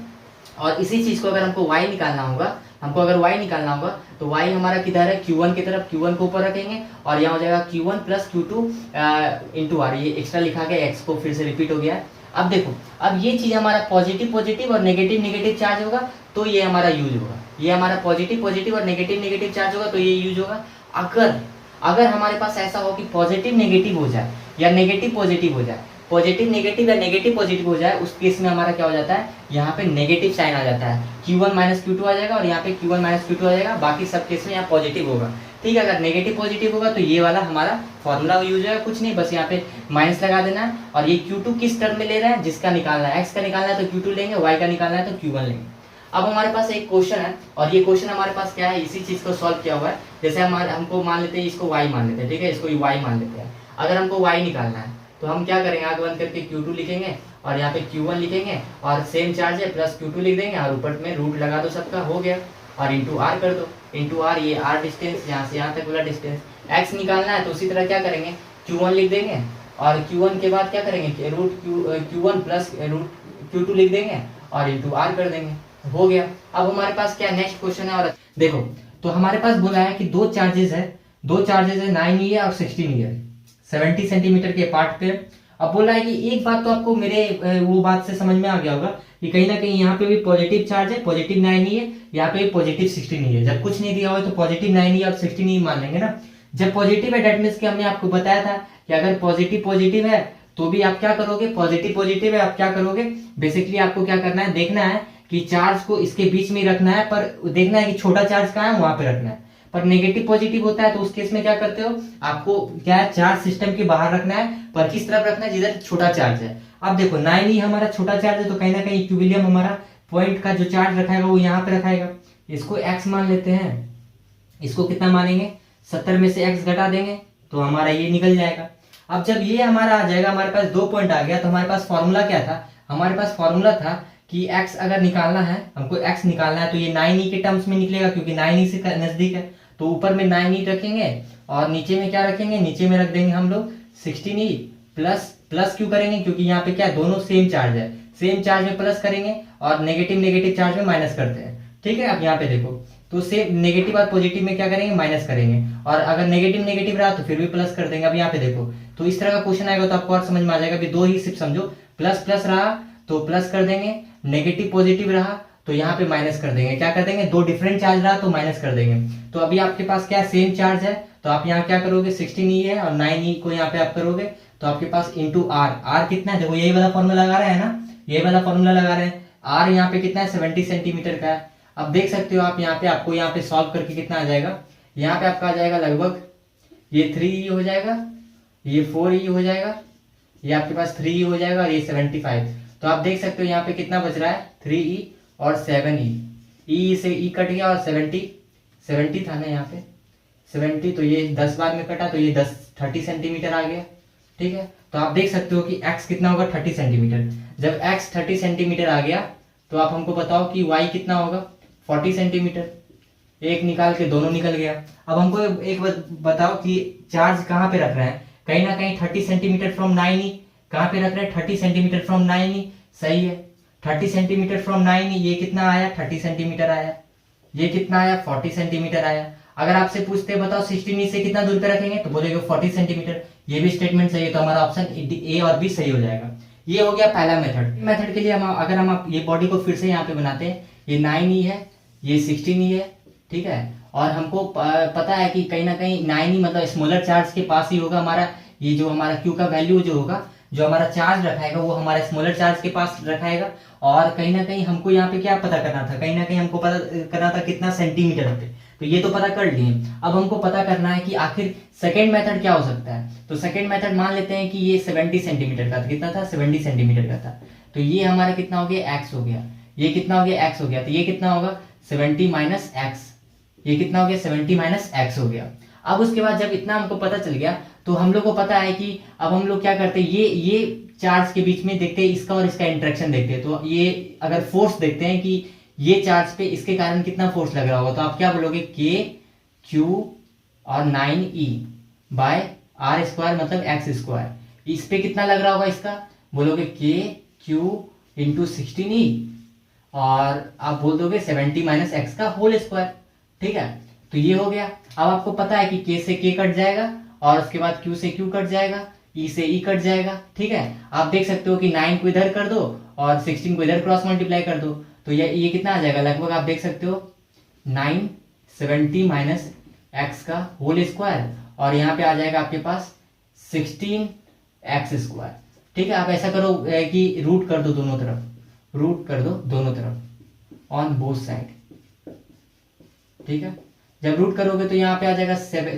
और इसी चीज को अगर हमको y निकालना होगा, हमको अगर y निकालना होगा तो y हमारा किधर है, Q1 की तरफ, Q1 को ऊपर रखेंगे और यहाँ हो जाएगा Q1 plus Q2 into R, ये एक्स्ट्रा लिखा गया, x को फिर से रिपीट हो गया है। अब देखो, अब ये चीज हमारा पॉजिटिव पॉजिटिव और नेगेटिव नेगेटिव चार्ज होगा तो ये हमारा यूज होगा, ये हमारा पॉजिटिव पॉजिटिव और नेगेटिव नेगेटिव चार्ज होगा तो ये यूज होगा। अगर हमारे पास ऐसा हो कि पॉजिटिव नेगेटिव हो जाए या नेगेटिव पॉजिटिव हो जाए, पॉजिटिव नेगेटिव या नेगेटिव पॉजिटिव हो जाए, उस केस में हमारा क्या हो जाता है, यहाँ पे नेगेटिव साइन आ जाता है, Q1 माइनस Q2 आ जाएगा और यहाँ पे Q1 माइनस Q2 आ जाएगा, बाकी सब केस में यहाँ पॉजिटिव होगा, ठीक है। अगर नेगेटिव पॉजिटिव होगा तो ये वाला हमारा फॉर्मूला यूज होगा, कुछ नहीं, बस यहाँ पे माइनस लगा देना है। और ये Q2 किस टर्म में ले रहा है, जिसका निकालना है, x का निकालना है तो Q2 लेंगे, y का निकालना है तो Q1 लेंगे। अब हमारे पास एक क्वेश्चन है और ये क्वेश्चन हमारे पास क्या है, इसी चीज को सॉल्व किया हुआ है। जैसे हमको मान लेते हैं, इसको y मान लेते हैं, ठीक है, इसको y मान लेते हैं। अगर हमको y निकालना है तो हम क्या करेंगे, आगे बंद करके Q2 लिखेंगे और यहाँ पे Q1 लिखेंगे और सेम चार्ज है प्लस Q2 लिख देंगे और ऊपर में रूट लगा दो सबका, हो गया, और इंटू आर कर दो, इंटू आर, ये आर डिस्टेंस यहाँ से यहाँ तक वाला डिस्टेंस। x निकालना है तो उसी तरह क्या करेंगे, Q1 लिख देंगे और Q1 के बाद क्या करेंगे, root Q1 plus root Q2 लिख देंगे और इंटू आर कर देंगे, हो गया। अब हमारे पास क्या नेक्स्ट क्वेश्चन है, और देखो तो हमारे पास बोला है कि दो चार्जेस है 9 है और 16 है, 70 सेंटीमीटर के पार्ट पे। अब बोला है कि एक बात तो आपको मेरे वो बात से समझ में आ गया होगा कि कहीं ना कहीं यहाँ पे भी पॉजिटिव चार्ज है, पॉजिटिव 9 ही है, यहाँ पे भी पॉजिटिव 16 ही है। जब कुछ नहीं दिया हो तो पॉजिटिव 9 ही और 16 ही मान लेंगे ना। जब पॉजिटिव है डेट मीन्स कि हमने आपको बताया था कि अगर पॉजिटिव पॉजिटिव है तो भी आप क्या करोगे, पॉजिटिव पॉजिटिव है आप क्या करोगे, बेसिकली आपको क्या करना है, देखना है कि चार्ज को इसके बीच में रखना है, पर देखना है कि छोटा चार्ज कहाँ है वहां पे रखना है। पर नेगेटिव पॉजिटिव होता है तो उस केस में क्या करते हो, आपको क्या है, चार्ज सिस्टम के बाहर रखना है, पर किस तरफ रखना है, जिधर छोटा चार्ज है। अब देखो 9 ही हमारा छोटा चार्ज है तो कहीं ना कहीं इक्विलिब्रियम हमारा पॉइंट का जो चार्ज रखाएगा वो यहाँ पे रखाएगा। इसको x मान लेते हैं, इसको कितना मानेंगे, 70 में से x घटा देंगे तो हमारा ये निकल जाएगा। अब जब ये हमारा आ जाएगा, हमारे पास 2 पॉइंट आ गया, तो हमारे पास फॉर्मूला क्या था, हमारे पास फॉर्मूला था कि x अगर निकालना है, हमको x निकालना है तो ये 9e के टर्म्स में निकलेगा, क्योंकि 9e से नजदीक है तो ऊपर में 9e रखेंगे और नीचे में क्या रखेंगे, नीचे में रख देंगे हम लोग 16e प्लस, प्लस क्यों करेंगे, क्योंकि यहाँ पे क्या दोनों सेम चार्ज है, सेम चार्ज में प्लस करेंगे और नेगेटिव नेगेटिव चार्ज में माइनस करते हैं, ठीक है। अब यहाँ पे देखो तो सेम नेगेटिव और पॉजिटिव में क्या करेंगे, माइनस करेंगे, और अगर नेगेटिव नेगेटिव रहा तो फिर भी प्लस कर देंगे। अब यहाँ पे देखो तो इस तरह का क्वेश्चन आएगा तो आपको और समझ में आ जाएगा, अभी 2 ही सिर्फ समझो, प्लस प्लस रहा तो प्लस कर देंगे, नेगेटिव पॉजिटिव रहा तो यहाँ पे माइनस कर देंगे, क्या कर देंगे, 2 डिफरेंट चार्ज रहा तो माइनस कर देंगे। तो अभी आपके पास क्या सेम चार्ज है तो आप यहाँ क्या करोगे, 16e है और 9e को यहाँ पे आप करोगे तो आपके पास इंटू आर, आर कितना है, देखो यही वाला फॉर्मूला लगा रहे हैं ना, यही वाला फॉर्मूला लगा रहे हैं, आर यहाँ पे कितना है, 70 सेंटीमीटर का है। अब देख सकते हो आप यहाँ पे, आपको यहाँ पे सॉल्व करके कितना आ जाएगा, यहाँ पे आपका आ जाएगा लगभग ये 3e हो जाएगा, ये 4e हो जाएगा, ये आपके पास 3e हो जाएगा और ये 75। तो आप देख सकते हो यहाँ पे कितना बच रहा है, 3e और 7e, e से e कट गया और 70 था ना यहाँ पे 70, तो ये 10 बार में कटा तो ये 30 सेंटीमीटर आ गया, ठीक है। तो आप देख सकते हो कि x कितना होगा, 30 सेंटीमीटर। जब x 30 सेंटीमीटर आ गया तो आप हमको बताओ कि y कितना होगा, 40 सेंटीमीटर। एक निकाल के दोनों निकल गया। अब हमको एक बताओ कि चार्ज कहाँ पे रख रहे हैं, कहीं ना कहीं 30 सेंटीमीटर फ्रॉम 9e, कहाँ पे रख रहे हैं, 30 सेंटीमीटर फ्रॉम 9e, सही है। 30 सेंटीमीटर फ्रॉम 9e, ये कितना आया, 30 सेंटीमीटर आया, ये कितना आया, 40 सेंटीमीटर आया। अगर आपसे पूछते बताओ 16e से कितना दूर पे रखेंगे तो बोलेगे 40 सेंटीमीटर, ये भी स्टेटमेंट सही है, तो हमारा ऑप्शन ए और बी सही हो जाएगा। ये हो गया पहला मेथड के लिए हम अगर हम ये बॉडी को फिर से यहाँ पे बनाते हैं, ये 9e है, ये 16e है, ठीक है। और हमको पता है कि कहीं ना कहीं 9e मतलब स्मॉलर चार्ज के पास ही होगा हमारा, ये जो हमारा क्यू का वैल्यू जो होगा, जो हमारा चार्ज रखाएगा वो हमारा स्मॉलर चार्ज के पास रखाएगा। और कहीं ना कहीं हमको यहाँ पे क्या पता करना था, कहीं ना कहीं हमको पता करना था कितना सेंटीमीटर पे, तो ये तो पता कर लिए। अब हमको पता करना है कि आखिर सेकेंड मेथड क्या हो सकता है। तो सेकेंड मेथड मान लेते हैं कि ये 70 सेंटीमीटर का था, कितना था, 70 सेंटीमीटर का था, तो ये हमारा कितना हो गया, x हो गया, ये कितना हो गया, x हो गया, तो ये कितना होगा 70 माइनस एक्स, ये कितना हो गया 70 माइनस एक्स हो गया। अब उसके बाद जब इतना हमको पता चल गया तो हम लोग को पता है कि अब हम लोग क्या करते हैं, ये चार्ज के बीच में देखते हैं इसका और इसका इंटरेक्शन देखते हैं। तो ये अगर फोर्स देखते हैं कि ये चार्ज पे इसके कारण कितना फोर्स लग रहा होगा, तो आप क्या बोलोगे, के क्यू और 9e बाय आर स्क्वायर मतलब एक्स स्क्वायर। इस पे कितना लग रहा होगा इसका, बोलोगे के क्यू इंटू 16e और आप बोल दोगे 70 माइनस एक्स का होल स्क्वायर। ठीक है, तो ये हो गया। अब आपको पता है कि के से के कट जाएगा और उसके बाद क्यू से क्यू कट जाएगा, ई से ई कट जाएगा। ठीक है, आप देख सकते हो कि 9 को इधर कर दो और 16 को इधर क्रॉस मल्टीप्लाई कर दो, तो ये कितना आ जाएगा, लगभग आप देख सकते हो 970 माइनस एक्स का होल स्क्वायर और यहाँ पे आ जाएगा आपके पास 16 एक्स स्क्वायर। ठीक है, आप ऐसा करो कि रूट कर दो दोनों तरफ, रूट कर दो दोनों तरफ ऑन बोथ साइड। ठीक है, जब रूट करोगे तो यहाँ पे आ जाएगा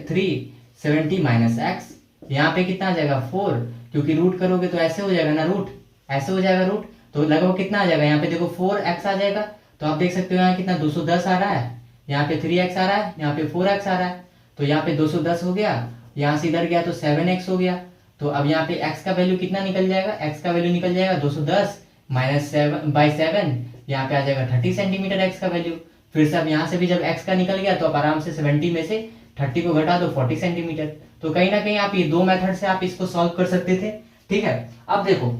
370 माइनस एक्स, यहाँ पे कितना आ जाएगा 4, क्योंकि रूट करोगे तो ऐसे हो जाएगा ना, रूट ऐसे हो जाएगा रूट, तो लगभग कितना आ जाएगा, यहाँ पे देखो 4x आ जाएगा। तो आप देख सकते हो यहाँ कितना 210 आ रहा है, यहाँ पे 3x आ रहा है, यहाँ पे 4x आ रहा है, तो यहाँ पे 210 हो गया, यहाँ से इधर गया तो 7x हो गया। तो अब यहाँ पे x का वैल्यू कितना निकल जाएगा, x का वैल्यू निकल जाएगा 210 माइनस 7/7, यहाँ पे आ जाएगा 30 सेंटीमीटर x का वैल्यू। फिर से अब यहाँ से भी जब x का निकल गया तो अब आराम से 70 में से 30 को घटा दो 40 सेंटीमीटर। तो कहीं ना कहीं आप ये दो मेथड से आप इसको सॉल्व कर सकते थे। ठीक है, अब देखो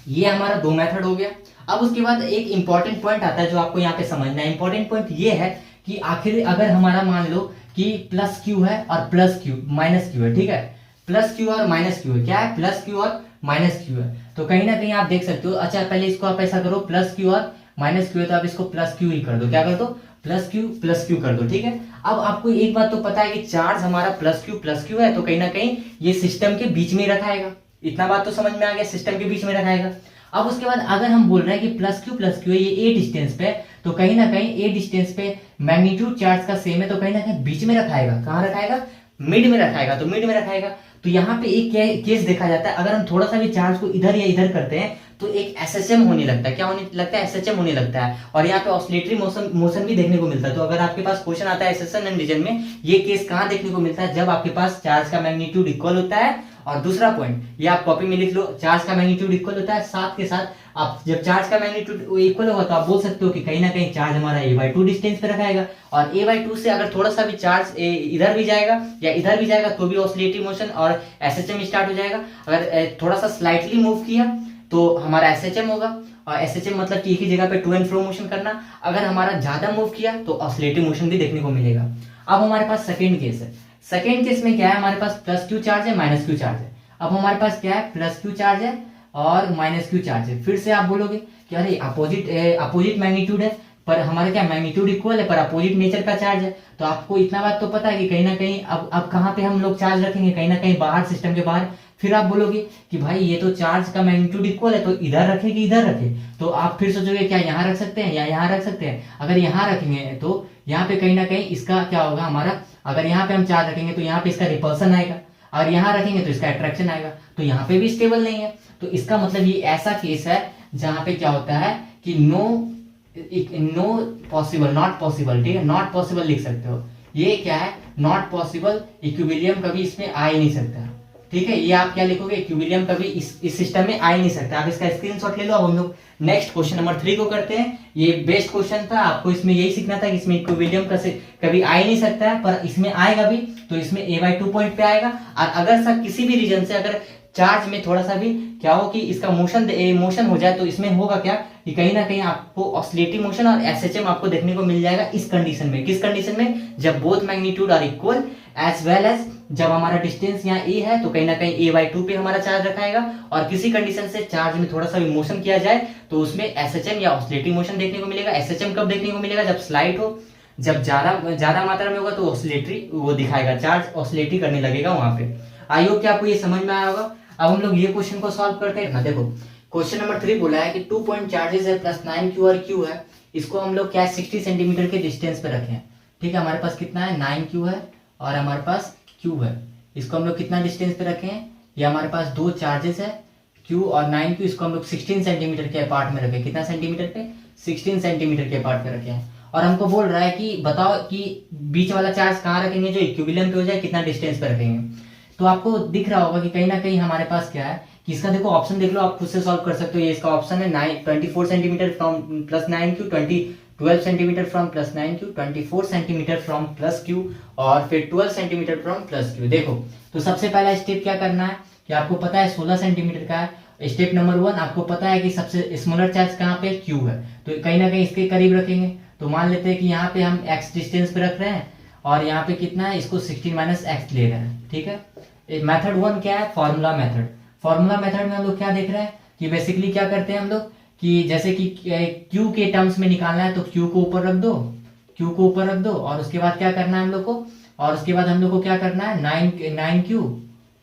ये हमारा दो मेथड हो गया। अब उसके बाद एक इंपॉर्टेंट पॉइंट आता है जो आपको यहाँ पे समझना है। इंपॉर्टेंट पॉइंट ये है कि आखिर अगर हमारा मान लो कि प्लस क्यू है और प्लस क्यू माइनस क्यू है, ठीक है, प्लस क्यू और माइनस क्यू है, क्या है, प्लस क्यू और माइनस क्यू है, तो कहीं ना कहीं आप देख सकते हो। अच्छा पहले इसको आप ऐसा करो, प्लस क्यू और माइनस क्यू है तो आप इसको प्लस क्यू ही कर दो, क्या कर दो, प्लस क्यू कर दो। ठीक है, अब आपको एक बात तो पता है कि चार्ज हमारा प्लस क्यू है, तो कहीं ना कहीं ये सिस्टम के बीच में रखाएगा। इतना बात तो समझ में आ गया, सिस्टम के बीच में रखाएगा। अब उसके बाद अगर हम बोल रहे हैं कि प्लस क्यू है, ये ए डिस्टेंस पे, तो कहीं ना कहीं ए डिस्टेंस पे मैग्नीट्यूड चार्ज का सेम है, तो कहीं ना कहीं बीच में रखाएगा। कहाँ रखाएगा, मिड में रखाएगा, तो मिड में रखाएगा। तो यहाँ पे एक केस देखा जाता है, अगर हम थोड़ा सा भी चार्ज को इधर या इधर करते हैं तो एक एसएचएम होने लगता है। क्या होने लगता है, एसएचएम होने लगता है, और यहाँ पे ऑसिलेटरी मोशन भी देखने को मिलता है। तो अगर आपके पास क्वेश्चन आता है एसएचएम एंड रीजन में, ये केस कहाँ देखने को मिलता है, जब आपके पास चार्ज का मैग्नीट्यूड इक्वल होता है। और दूसरा पॉइंट ये आप कॉपी में लिख लो, चार्ज का मैग्नीट्यूड इक्वल होता है, साथ के साथ आप जब चार्ज का मैग्नीट्यूड इक्वल होगा तो आप बोल सकते हो कि कहीं ना कहीं चार्ज हमारा a/2 डिस्टेंस पे रखाएगा। और a/2 से अगर थोड़ा सा भी चार्ज इधर भी जाएगा या इधर भी जाएगा तो भी ऑसिलेटरी मोशन और एसएचएम स्टार्ट हो जाएगा। अगर थोड़ा सा स्लाइटली मूव किया तो हमारा एसएचएम होगा, और एसएचएम मतलब कि एक ही जगह पे टू एंड फ्रो मोशन करना। अगर हमारा ज्यादा मूव किया तो ऑसिलेटरी मोशन भी देखने को मिलेगा। अब हमारे पास सेकेंड केस है। सेकेंड केस में क्या है, हमारे पास प्लस क्यू चार्ज है, माइनस क्यू चार्ज है। अब हमारे पास क्या है, प्लस क्यू चार्ज है और माइनस क्यू चार्ज है। फिर से आप बोलोगे कि अरे अपोजिट मैग्नीट्यूड है, पर हमारे क्या मैग्नीट्यूड इक्वल है पर अपोजिट नेचर का चार्ज है। तो आपको इतना बात तो पता है कि कहीं ना कहीं अब कहाँ पे हम लोग चार्ज रखेंगे, कहीं ना कहीं बाहर, सिस्टम के बाहर। फिर आप बोलोगे कि भाई ये तो चार्ज का मैग्नीट्यूड इक्वल है, तो इधर रखे कि इधर रखे। तो आप फिर सोचोगे क्या यहाँ रख सकते हैं या यहाँ रख सकते हैं। अगर यहाँ रखेंगे तो यहाँ पे कहीं ना कहीं इसका क्या होगा, हमारा अगर यहाँ पे हम चार्ज रखेंगे तो यहाँ पे इसका रिपल्सन आएगा, और यहाँ रखेंगे तो इसका अट्रैक्शन आएगा। तो यहाँ पे भी स्टेबल नहीं है। तो इसका मतलब ये ऐसा केस है जहां पे क्या होता है कि नो पॉसिबल, नॉट पॉसिबल। ठीक है, नॉट पॉसिबल लिख सकते हो। ये क्या है, नॉट पॉसिबल, इक्विलिब्रियम कभी इसमें आ ही नहीं सकता। ठीक है, ये आप क्या लिखोगे, इक्विलिब्रियम कभी इस सिस्टम में आ ही नहीं सकता। आप इसका स्क्रीनशॉट ले लो। अब हम लोग नेक्स्ट क्वेश्चन नंबर 3 को करते हैं। ये बेस्ट क्वेश्चन था, आपको इसमें यही सीखना था कि इसमें इक्विलिब्रियम कभी आ ही नहीं सकता है, पर इसमें आएगा भी, तो इसमें a/2 पॉइंट पे आएगा। और अगर सर किसी भी रीजन से अगर चार्ज में थोड़ा सा भी क्या हो कि इसका मोशन हो जाए, तो इसमें होगा क्या कि कहीं ना कहीं आपको ऑसिलेटरी मोशन और एसएचएम आपको देखने को मिल जाएगा इस कंडीशन में। किस कंडीशन में, जब both magnitude are equal as well as जब हमारा डिस्टेंस यहाँ ए है, तो कहीं ना कहीं a/2 पे हमारा चार्ज रखाएगा। और किसी कंडीशन से चार्ज में थोड़ा सा भी मोशन किया जाए तो उसमें एसएचएम या ऑसिलेटरी मोशन देखने को मिलेगा। एसएचएम कब देखने को मिलेगा, जब स्लाइड हो, जब ज्यादा मात्रा में होगा तो ऑसिलेटरी वो दिखाएगा, चार्ज ऑसिलेटरी करने लगेगा वहां पे। आई होप कि आपको ये समझ में आया होगा। अब हम लोग ये क्वेश्चन को सॉल्व करते हैं ना। देखो क्वेश्चन नंबर 3 बोला है कि 2 पॉइंट चार्जेस है, प्लस 9q और q है। इसको हम लोग क्या 60 सेंटीमीटर के डिस्टेंस पे रखें। ठीक है, हमारे पास कितना है, 9q है और हमारे पास q है। इसको हम लोग कितना डिस्टेंस पे रखें, ये हमारे पास दो चार्जेस है q और 9q। इसको हम लोग 16 सेंटीमीटर के पार्ट में रखें। कितना सेंटीमीटर पे, 16 सेंटीमीटर के पार्ट पे रखें। और हमको बोल रहा है कि बताओ कि बीच वाला चार्ज कहाँ रखेंगे जो इक्विलिब्रियम पे हो जाए, कितना डिस्टेंस पे रखेंगे। तो आपको दिख रहा होगा कि कहीं ना कहीं हमारे पास क्या है कि इसका देखो ऑप्शन देख लो, आप खुद से सॉल्व कर सकते हो। ये इसका ऑप्शन है 24 centimetre from plus 9q, 12 centimetre from plus 9q, 24 centimetre from plus q, और फिर 12 सेंटीमीटर फ्रॉम प्लस q। देखो तो सबसे पहला स्टेप क्या करना है कि आपको पता है 16 सेंटीमीटर का है। स्टेप नंबर 1, आपको पता है कि सबसे स्मॉलर चार्ज कहाँ पे q है, तो कहीं ना कहीं इसके करीब रखेंगे। तो मान लेते हैं कि यहाँ पे हम x डिस्टेंस पे रख रहे हैं और यहाँ पे कितना है, इसको 16 माइनस एक्स ले रहे हैं, ठीक है। मेथड 1 क्या है, फॉर्मूला मेथड। फॉर्मूला मेथड में हम लोग क्या देख रहे हैं कि बेसिकली क्या करते हैं हम लोग कि जैसे कि q के टर्म्स में निकालना है तो q को ऊपर रख दो, q को ऊपर रख दो, और उसके बाद क्या करना है हम लोग को, और उसके बाद हम लोग को क्या करना है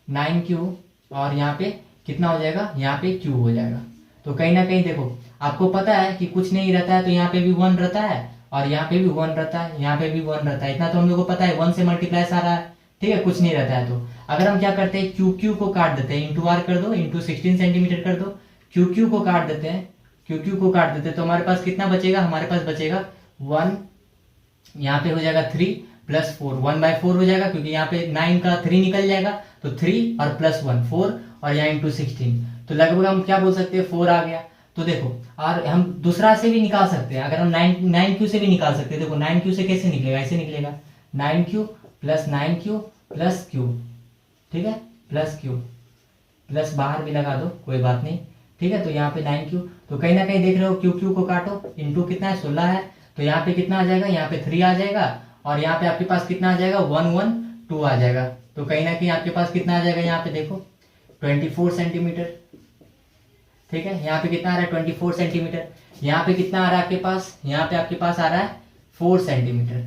9q, और यहाँ पे कितना हो जाएगा, यहाँ पे q हो जाएगा। तो कहीं ना कहीं देखो आपको पता है कि कुछ नहीं रहता है तो यहाँ पे भी 1 रहता है, और यहाँ पे भी 1 रहता है, यहाँ पे भी 1 रहता है। इतना तो हम लोग को पता है, 1 से मल्टीप्लाई सारा है, ठीक है, कुछ नहीं रहता है। तो अगर हम क्या करते हैं क्यू को काट देते हैं, इंटू आर कर दो, इंटू 16 सेंटीमीटर कर दो, क्यू को काट देते हैं, क्यू को काट देते हैं, तो हमारे पास कितना बचेगा, हमारे पास बचेगा 1, यहाँ पे हो जाएगा 3 प्लस 4, 1/4 हो जाएगा, क्योंकि यहाँ पे 9 का 3 निकल जाएगा, तो 3 और प्लस 1 4, और यहाँ इंटू 16, तो लगभग हम क्या बोल सकते हैं 4 आ गया। तो देखो, और हम दूसरा से भी निकाल सकते हैं, अगर हम 9q से भी निकाल सकते हैं। देखो 9q से कैसे निकलेगा, ऐसे निकलेगा 9q प्लस q, ठीक है, प्लस q, प्लस बाहर भी लगा दो कोई बात नहीं, ठीक है। तो यहाँ पे 9q, तो कहीं ना कहीं देख रहे हो q को काटो, इंटू कितना है 16 है, तो यहाँ पे कितना आ जाएगा, यहाँ पे 3 आ जाएगा, और यहाँ पे आपके पास कितना आ जाएगा 1 1 2 आ जाएगा। तो कहीं ना कहीं आपके पास कितना आ जाएगा, यहाँ पे देखो 24 सेंटीमीटर, ठीक है। यहाँ पे कितना आ रहा है 24 सेंटीमीटर, यहाँ पे कितना आ रहा है आपके पास, यहाँ पे आपके पास आ रहा है 4 सेंटीमीटर,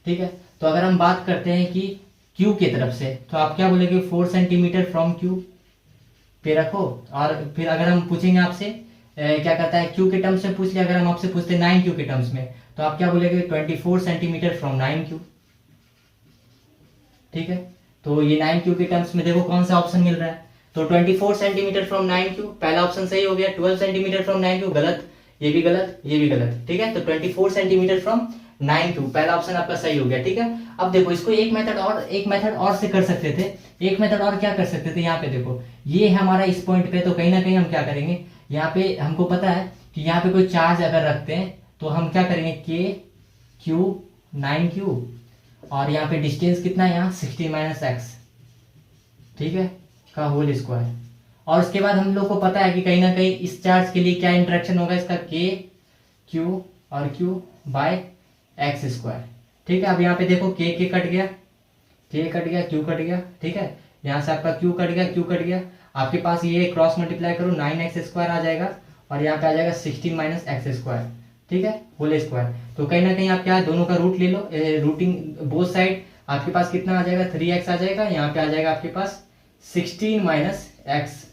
ठीक है। तो अगर हम बात करते हैं कि Q की तरफ से, तो आप क्या बोलेंगे 4 सेंटीमीटर फ्रॉम Q पे रखो, और फिर अगर हम पूछेंगे आपसे क्या कहता है Q के टर्म्स में पूछ लिया, अगर हम आपसे पूछते हैं 9Q के टर्म्स में, तो आप क्या बोलेंगे 24 सेंटीमीटर फ्रॉम 9Q, ठीक है। तो ये 9Q के टर्म्स में देखो कौन सा ऑप्शन मिल रहा है, तो 24 सेंटीमीटर फ्रॉम 9Q पहला ऑप्शन सही हो गया, 12 सेंटीमीटर फ्रॉम 9Q गलत, ये भी गलत, ये भी गलत, ठीक है। तो 24 सेंटीमीटर फ्रॉम 9Q पहला ऑप्शन आपका सही हो गया, ठीक है। अब देखो इसको एक मेथड और से कर सकते थे। एक मेथड और क्या कर सकते थे, यहाँ पे देखो ये है हमारा इस पॉइंट पे, तो कहीं ना कहीं हम क्या करेंगे, यहाँ पे हमको पता है कि यहाँ पे कोई चार्ज अगर रखते हैं तो हम क्या करेंगे k q 9q, और यहाँ पे डिस्टेंस कितना है यहाँ 16 माइनस एक्स, ठीक है, का होल स्क्वायर। और उसके बाद हम लोग को पता है कि कहीं ना कहीं इस चार्ज के लिए क्या इंटरेक्शन होगा, इसका k q और q बाय एक्स स्क्वायर, ठीक है। अब यहाँ पे देखो k कट गया, k कट गया, q कट गया, ठीक है। यहाँ से आपका q कट गया, q कट गया, आपके पास ये क्रॉस मल्टीप्लाई करो 9x स्क्वायर आ जाएगा, और यहाँ पे आ जाएगा 16 माइनस एक्स स्क्वायर, ठीक है, होल स्क्वायर। तो कहीं ना कहीं आप क्या दोनों का रूट ले लो, रूटिंग बोथ साइड, आपके पास कितना आ जाएगा 3x आ जाएगा, यहाँ पे आ जाएगा आपके पास 16 माइनस एक्स।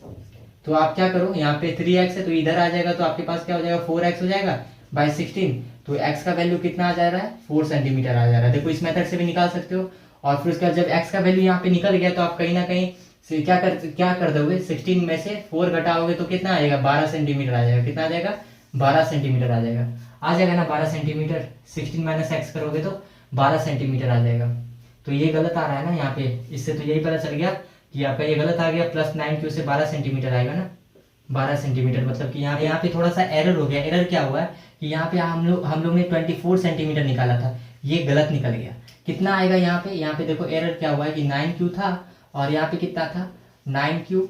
तो आप क्या करो, यहाँ पे 3x है तो इधर आ जाएगा, तो आपके पास क्या हो जाएगा 4x हो जाएगा बाय 16, तो x का वैल्यू कितना आ जा रहा है 4 सेंटीमीटर आ जा रहा है। देखो इस मेथड से भी निकाल सकते हो, और फिर उसके बाद जब x का वैल्यू यहाँ पे निकल गया तो आप कहीं ना कहीं से क्या कर दोगे, 16 में से 4 घटाओगे तो कितना आ जाएगा 12 सेंटीमीटर आ जाएगा, कितना आ जाएगा 12 सेंटीमीटर आ जाएगा ना 12 सेंटीमीटर, 16 माइनस एक्स करोगे तो 12 सेंटीमीटर आ जाएगा। तो ये गलत आ रहा है ना यहाँ पे, इससे तो यही पता चल गया कि आपका ये गलत आ गया, प्लस 9q से 12 सेंटीमीटर आएगा ना, 12 सेंटीमीटर, मतलब कि यहाँ पे थोड़ा सा एरर हो गया। एरर क्या हुआ है कि यहाँ पे हम लोग ने 24 सेंटीमीटर निकाला था, ये गलत निकल गया। कितना आएगा यहाँ पे देखो एरर क्या हुआ है कि 9q था, और यहाँ पे कितना था 9q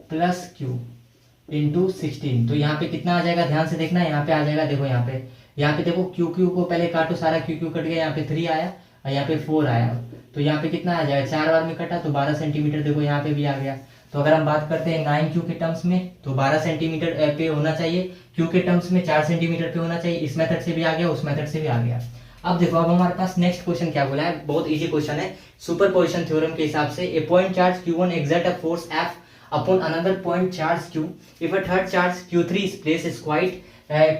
प्लस q इंटू 16, तो यहाँ पे कितना आ जाएगा, ध्यान से देखना, यहाँ पे आ जाएगा, देखो यहाँ पे देखो q को पहले काटो, सारा q कट गया, यहाँ पे 3 आया और यहाँ पे 4 आया, तो यहाँ पे कितना आ जाएगा 4 बार में कटा तो 12 सेंटीमीटर, देखो यहाँ पे भी आ गया। तो अगर हम बात करते हैं 9q के टर्म्स में तो 12 सेंटीमीटर पे होना चाहिए, q के टर्म्स में 4 सेंटीमीटर पे होना चाहिए। इस मेथड से भी आ गया, उस मेथड से भी आ गया। अब देखो, अब हमारे पास नेक्स्ट क्वेश्चन क्या बोला है, बहुत इजी क्वेश्चन है, सुपरपोजिशन थ्योरम के हिसाब से। A point charge q1 exert a force F upon another point charge q, if a third charge q3 is placed is quite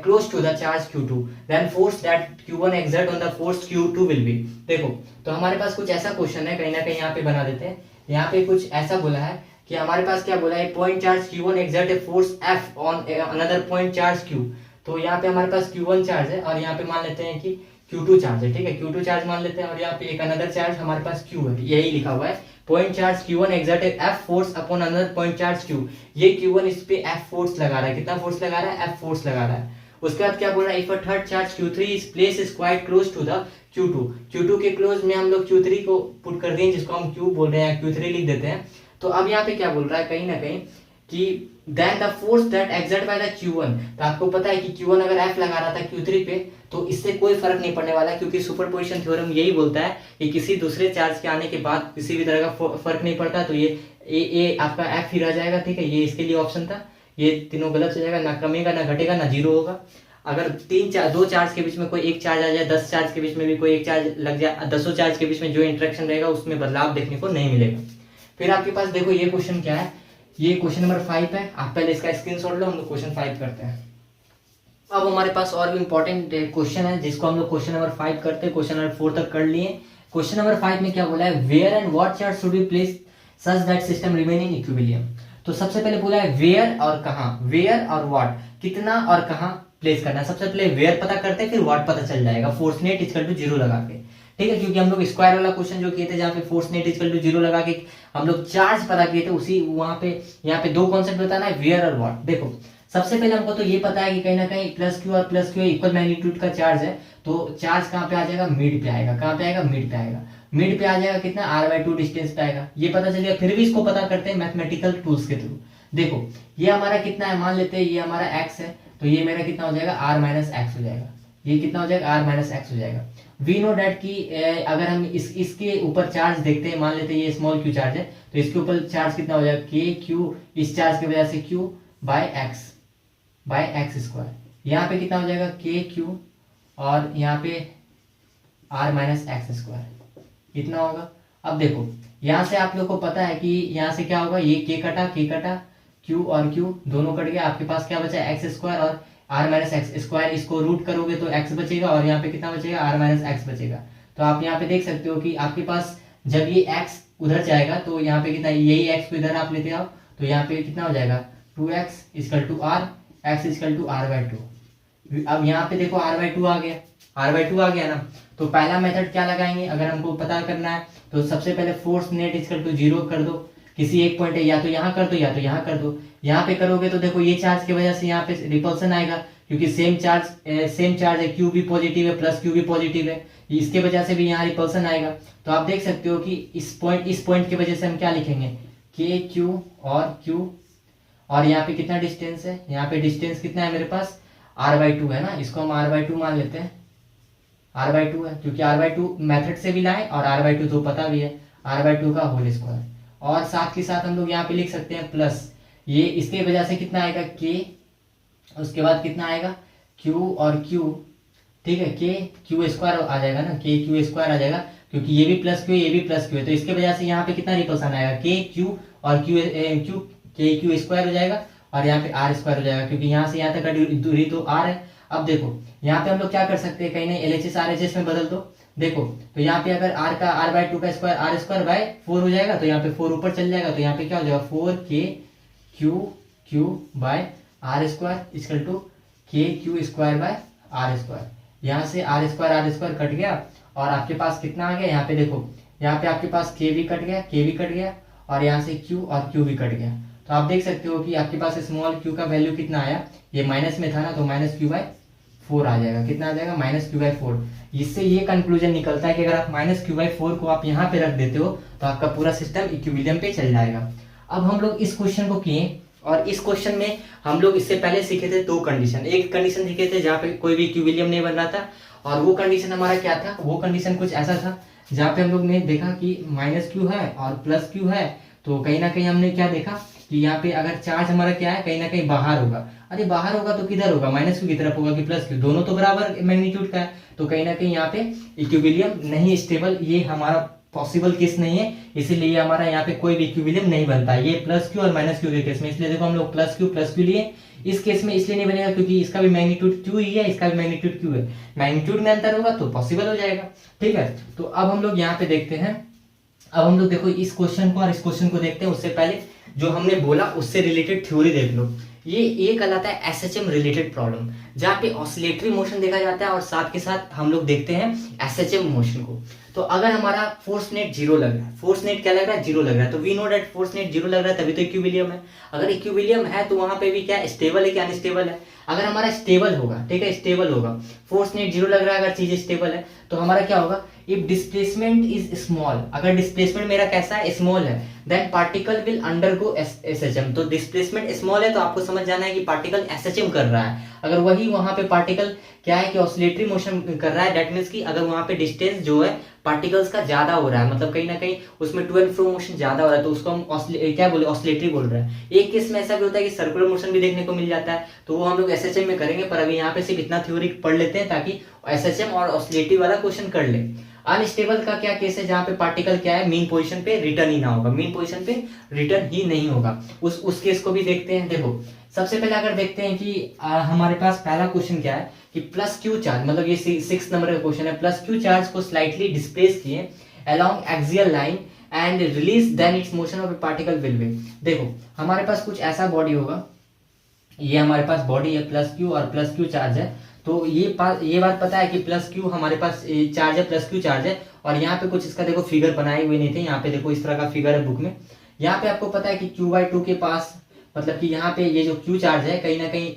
close to the charge q2, then force that q1 exert on the force q2 will be। देखो तो हमारे पास कुछ ऐसा question है, कहीं ना कहीं यहाँ पे बना देते हैं। यहाँ पे कुछ ऐसा बोला है कि हमारे पास क्या बोला है, point charge q1 exert a force F on another point charge q। तो यहाँ पे हमारे पास q1 चार्ज है, और यहाँ पे मान लेते हैं कि Q2 चार्ज है, ठीक है, Q2 चार्ज मान लेते हैं। और यहाँ पे एक अनदर चार्ज हमारे पास Q है, यही लिखा हुआ है। Point charge Q1 exert F force upon another point charge Q। ये Q1 इस पे F फोर्स लगा रहा है, कितना फोर्स लगा रहा है? F फोर्स लगा रहा है। उसके बाद क्या बोल रहा है? If a third charge Q3 is place is quite close to the Q2। Q2 के क्लोज में हम लोग Q3 को पुट कर दिए, जिसको हम Q बोल रहे हैं, Q3 लिख देते हैं। तो अब यहाँ पे क्या बोल रहा है कहीं ना कहीं कि then the force that exert by the Q1। तो आपको पता है कि Q1 अगर F लगा रहा था Q3 पे, तो इससे कोई फर्क नहीं पड़ने वाला, क्योंकि सुपरपोजिशन थ्योरम यही बोलता है कि किसी दूसरे चार्ज के आने के बाद किसी भी तरह का फर्क नहीं पड़ता। तो ये आपका F ही रह जाएगा, ठीक है। ये इसके लिए ऑप्शन था, ये तीनों गलत हो जाएगा, ना कमेगा ना घटेगा ना जीरो होगा। अगर दो चार्ज के बीच में कोई एक चार्ज आ जाए, 10 चार्ज के बीच में भी कोई एक चार्ज लग जाए, 10 चार्ज के बीच में जो इंटरेक्शन रहेगा उसमें बदलाव देखने को नहीं मिलेगा। फिर आपके पास देखो ये क्वेश्चन क्या है, ये क्वेश्चन नंबर 5 है। आप पहले इसका स्क्रीनशॉट लो, हम लोग क्वेश्चन 5 करते हैं। अब हमारे पास और भी इंपॉर्टेंट क्वेश्चन है, जिसको हम लोग क्वेश्चन नंबर 5 करते हैं। क्वेश्चन नंबर 4 तक कर लिए। क्वेश्चन नंबर 5 में क्या बोला है? Where and what charge should be placed such that system remain in equilibrium. तो सबसे पहले बोला है वेयर और कहां, वेयर और व्हाट, कितना और कहां प्लेस करना है। सबसे पहले वेयर पता करते हैं, फिर व्हाट पता चल जाएगा फोर्स नेट इक्वल टू 0 लगा के, ठीक है। क्योंकि हम लोग स्क्वायर वाला क्वेश्चन जो किए थे, जहां पे फोर्स नेट इक्वल टू 0 लगा के हम लोग चार्ज पता किए थे, उसी वहां पे यहाँ पे दो कॉन्सेप्ट बताना है, वेयर और व्हाट। देखो सबसे पहले हमको तो ये पता है कि कहीं ना कहीं प्लस क्यू और प्लस क्यू इक्वल मैग्नीट्यूड का चार्ज है। तो चार्ज कहाँ पे आ जाएगा? मिड पे आएगा। कहाँ पे आएगा? मिड पे आएगा। मिड पे आ जाएगा कितना? r/2 डिस्टेंस पे आएगा, ये पता चलेगा। फिर भी इसको पता करते हैं मैथमेटिकल टूल्स के थ्रू। देखो ये हमारा कितना है, मान लेते हैं ये हमारा x है, तो ये मेरा कितना हो जाएगा? r - x हो जाएगा। ये कितना हो जाएगा? r - x हो जाएगा। वी नो डैट कि अगर हम इसके ऊपर चार्ज देखते हैं, मान लेते हैं ये स्मॉल क्यू चार्ज है, तो इसके ऊपर चार्ज कितना हो जाएगा? के क्यू, इस चार्ज की वजह से क्यू बाय एक्स स्क्वायर। यहाँ पे कितना हो जाएगा? के क्यू और यहाँ पे r - x स्क्वायर, इतना होगा। अब देखो यहाँ से आप लोग को पता है कि यहाँ से क्या होगा? ये के कटा, क्यू और क्यू दोनों कट गया। आपके पास क्या बचा? एक्स स्क्वायर और r - x स्क्वायर। इसको रूट करोगे तो x बचेगा, और यहाँ पे कितना बचेगा? r - x बचेगा। तो आप यहाँ पे देख सकते हो कि आपके पास जब ये x उधर जाएगा तो यहाँ पे कितना, यही x को इधर आप लेते आओ, तो यहाँ पे कितना हो जाएगा? 2x = r, x = r/2। अब यहाँ पे देखो r/2 आ गया, r/2 आ गया ना। तो पहला मेथड क्या लगाएंगे अगर हमको पता करना है? तो सबसे पहले फोर्स नेट = 0 कर दो, किसी एक पॉइंट है, या तो यहाँ कर दो या तो यहाँ कर दो। यहाँ पे करोगे तो देखो ये चार्ज की वजह से यहाँ पे रिपल्सन आएगा, क्योंकि सेम चार्ज है, क्यू भी पॉजिटिव है प्लस क्यू भी पॉजिटिव है, इसके वजह से भी यहाँ रिपल्सन आएगा। तो आप देख सकते हो कि इस पॉइंट की वजह से हम क्या लिखेंगे? के क्यू और क्यू, और यहाँ पे कितना डिस्टेंस है? यहाँ पे डिस्टेंस कितना है मेरे पास? r/2 है ना, इसको हम r/2 मान लेते हैं। r/2 है क्योंकि r/2 मेथड से भी लाए और r/2 तो पता भी है, r/2 का होल स्क्वायर। और साथ के साथ हम लोग यहाँ पे लिख सकते हैं प्लस, ये इसके वजह से कितना आएगा? के, उसके बाद कितना आएगा? क्यू और क्यू, ठीक है, के क्यू स्क्वायर आ जाएगा ना, के क्यू स्क्वायर आ जाएगा, क्योंकि ये भी प्लस क्यू ये भी प्लस क्यू है। तो इसके वजह से यहाँ पे कितना रिपल्सन आएगा? के क्यू और क्यू के क्यू स्क्वायर हो जाएगा, और यहाँ पे r स्क्वायर हो जाएगा, क्योंकि यहाँ से यहाँ तक का दूरी तो r है। अब देखो यहाँ पे हम लोग क्या कर सकते हैं, कहीं नहीं LHS RHS में बदल दो। देखो तो यहाँ पे अगर r/2 का स्क्वायर r²/4 हो जाएगा, तो यहाँ पे 4 ऊपर चल जाएगा, तो यहाँ पे क्या हो जाएगा? 4k⁴r² = kq²/r²। यहाँ से r² कट गया, और आपके पास कितना आ गया? यहाँ पे देखो, यहाँ पे आपके पास k भी कट गया, और यहाँ से q और q भी कट गया। तो आप देख सकते हो कि आपके पास स्मॉल q का वैल्यू कितना आया? ये माइनस में था ना, तो -q/4 आ जाएगा। कितना आ जाएगा? -q/4। इससे ये कंक्लूजन निकलता है कि अगर आप -q/4 को आप यहाँ पे रख देते हो तो आपका पूरा सिस्टम इक्विलिब्रियम पे चल जाएगा। अब हम लोग इस क्वेश्चन को किए, और इस क्वेश्चन में हम लोग इससे पहले सीखे थे दो कंडीशन। एक कंडीशन सीखे थे जहाँ पे कोई भी इक्विलिब्रियम नहीं बन रहा था, और वो कंडीशन हमारा क्या था? वो कंडीशन कुछ ऐसा था जहाँ पे हम लोग ने देखा कि -q है और प्लस q है, तो कहीं ना कहीं हमने क्या देखा कि यहाँ पे अगर चार्ज हमारा क्या है, कहीं ना कहीं बाहर होगा। अरे बाहर होगा तो किधर होगा? -q की तरफ होगा कि +q? दोनों तो बराबर मैग्नीट्यूड का है, तो कहीं ना कहीं यहाँ पे इक्विलिब्रियम नहीं स्टेबल, ये हमारा पॉसिबल केस नहीं है, इसीलिए हमारा यहाँ पे कोई भी इक्विलिब्रियम नहीं बनता है, ये +q और -q के केस में। इसलिए देखो हम लोग +q लिए, इस केस में इसलिए नहीं बनेगा क्योंकि इसका भी मैग्नीट्यूड q ही है, इसका भी मैग्नीट्यूड q है, मैग्नीट्यूड में अंतर होगा तो पॉसिबल हो जाएगा, ठीक है। तो अब हम लोग यहाँ पे देखते हैं, अब हम लोग देखो इस क्वेश्चन को और इस क्वेश्चन को देखते हैं। उससे पहले जो हमने बोला उससे रिलेटेड थ्योरी देख लो। ये एक कहलाता है एसएचएम रिलेटेड प्रॉब्लम, जहाँ पे ऑसिलेटरी मोशन देखा जाता है और साथ के साथ हम लोग देखते हैं एसएचएम मोशन को। तो अगर हमारा फोर्स नेट जीरो लग रहा है, फोर्स नेट क्या लग रहा है, जीरो लग रहा है, तो we know that force net zero लग रहा है तभी तो इक्विलिब्रियम है। अगर इक्विलिब्रियम है तो वहां पे भी क्या स्टेबल है क्या अनस्टेबल है। अगर हमारा स्टेबल होगा, ठीक है, स्टेबल होगा, फोर्स नेट जीरो लग रहा है, अगर चीज स्टेबल है तो हमारा क्या होगा, इफ डिस्प्लेसमेंट इज स्मॉल, अगर डिस्प्लेसमेंट मेरा कैसा है, स्मॉल है, then particle will undergo SHM. तो डिस्प्लेसमेंट स्मॉल है तो आपको समझ जाना है कि पार्टिकल एसएचएम कर रहा है। अगर वही वहां पे पार्टिकल क्या है कि ऑसिलेटरी मोशन कर रहा है, दैट मींस कि अगर वहां पे डिस्टेंस जो है पार्टिकल्स का ज्यादा हो रहा है, मतलब कहीं ना कहीं उसमें टू एंड फ्रो मोशन ज्यादा हो रहा है, तो उसको हम क्या बोले, ऑसिलेटरी बोल रहे हैं। एक केस में ऐसा भी होता है कि सर्कुलर मोशन भी देखने को मिल जाता है, तो वो हम लोग एसएचएम में करेंगे, पर अभी यहाँ पे सिर्फ इतना थ्योरी पढ़ लेते हैं ताकि एसएचएम और ऑसिलेटरी वाला क्वेश्चन कर ले। अनस्टेबल का क्या केस है, जहां पे पार्टिकल क्या है, मीन पोजीशन पे रिटर्न ही ना होगा, मीन पोजीशन पे रिटर्न ही नहीं होगा, उस केस को भी देखते हैं। देखो सबसे पहले अगर देखते हैं कि हमारे पास पहला क्वेश्चन क्या है कि प्लस क्यू चार्ज, मतलब ये 6 नंबर का क्वेश्चन है, प्लस क्यू चार्ज को स्लाइटली डिस्प्लेस किए along axial line and release then its motion of a particle will be। देखो हमारे पास कुछ ऐसा बॉडी होगा, ये हमारे पास बॉडी है प्लस क्यू और प्लस क्यू चार्ज है, तो ये बात पता है कि प्लस क्यू हमारे पास चार्ज है, प्लस क्यू चार्ज है, और यहाँ पे कुछ इसका देखो फिगर बनाए हुए नहीं थे, यहाँ पे देखो इस तरह का फिगर है बुक में। यहाँ पे आपको पता है कि Q/2 के पास, मतलब कि यहाँ पे ये जो Q चार्ज है कहीं ना कहीं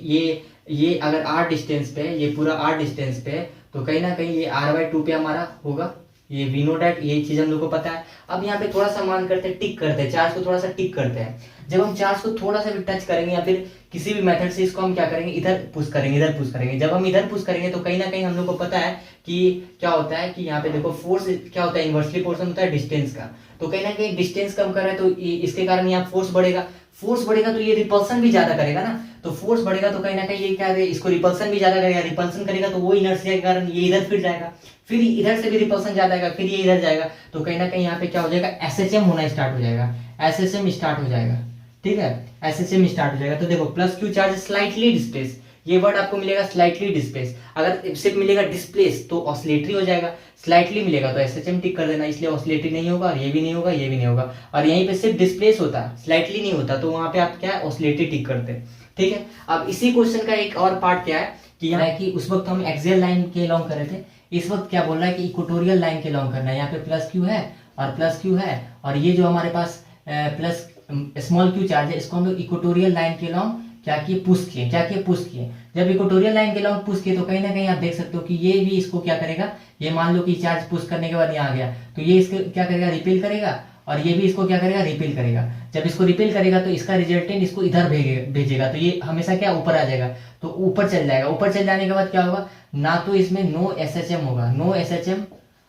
ये अगर R डिस्टेंस पे है, ये पूरा R डिस्टेंस पे है, तो कहीं ना कहीं ये R/2 पे हमारा होगा, ये वी नो डेट, ये चीज हम लोग को पता है। अब यहाँ पे थोड़ा सा मान करते हैं, टिक करते हैं, चार्ज को थोड़ा सा टिक करते हैं। जब हम चार्ज को थोड़ा सा भी टच करेंगे या फिर किसी भी मेथड से इसको हम क्या करेंगे, इधर पुश करेंगे, इधर पुश करेंगे। जब हम इधर पुश करेंगे तो कहीं ना कहीं हम लोग को पता है कि क्या होता है कि यहाँ पे देखो फोर्स क्या होता है, इनवर्सली पोर्शन होता है डिस्टेंस का, तो कहीं ना कहीं डिस्टेंस कम कर रहा है तो इसके कारण यहाँ फोर्स बढ़ेगा, फोर्स बढ़ेगा तो ये रिपल्सन भी ज्यादा करेगा ना, तो फोर्स बढ़ेगा तो कहीं ना कहीं ये क्या है, इसको रिपल्सन भी ज्यादा करेगा, रिपल्सन करेगा तो वो इनर्शिया के कारण ये इधर फिर जाएगा, फिर इधर से भी रिपल्सन ज्यादा आएगा, फिर ये इधर जाएगा, तो कहीं ना कहीं यहाँ पे क्या हो जाएगा, एसएचएम होना स्टार्ट हो जाएगा, एसएचएम स्टार्ट हो जाएगा, ठीक है, एसएचएम स्टार्ट हो जाएगा। तो देखो plus Q charge slightly displace, ये वर्ड आपको मिलेगा स्लाइटली डिस्प्लेस, अगर सिर्फ मिलेगा डिस्प्लेस तो ऑसिलेटरी हो जाएगा, स्लाइटली मिलेगा तो एसएचएम टिक कर देना, इसलिए ऑसिलेटरी नहीं होगा, और ये भी नहीं होगा, ये भी नहीं होगा, और यहीं पे सिर्फ डिस्प्लेस होता, स्लाइटली नहीं होता, तो वहां पे आप क्या ऑसिलेटरी टिक करते हैं, ठीक है। अब इसी क्वेश्चन का एक और पार्ट क्या है कि यहाँ है कि उस वक्त हम एक्सियल लाइन के लॉन्ग कर रहे थे, इस वक्त क्या बोल रहा है कि इक्वेटोरियल लाइन के लॉन्ग करना है। यहाँ पे प्लस क्यू है और प्लस क्यू है, और ये जो हमारे पास प्लस स्मॉल क्यू चार्ज है, इसको हम लोग इक्वेटोरियल लाइन के लॉन्ग क्या किए, पुश किए, क्या किए, पुश किए। जब इक्वेटोरियल लाइन के लॉन्ग पुश किए तो कहीं ना कहीं आप देख सकते हो कि ये भी इसको क्या करेगा, ये मान लो कि चार्ज पुश करने के बाद यहाँ आ गया, तो ये इसको क्या करेगा, रिपेल करेगा, और ये भी इसको क्या करेगा, रिपेल करेगा। जब इसको रिपेल करेगा तो इसका रिजल्टेंट इसको इधर भेजेगा, तो ये हमेशा क्या ऊपर आ जाएगा, तो ऊपर चल जाएगा। ऊपर चल जाने के बाद क्या होगा, ना तो इसमें नो एसएचएम होगा, नो एसएचएम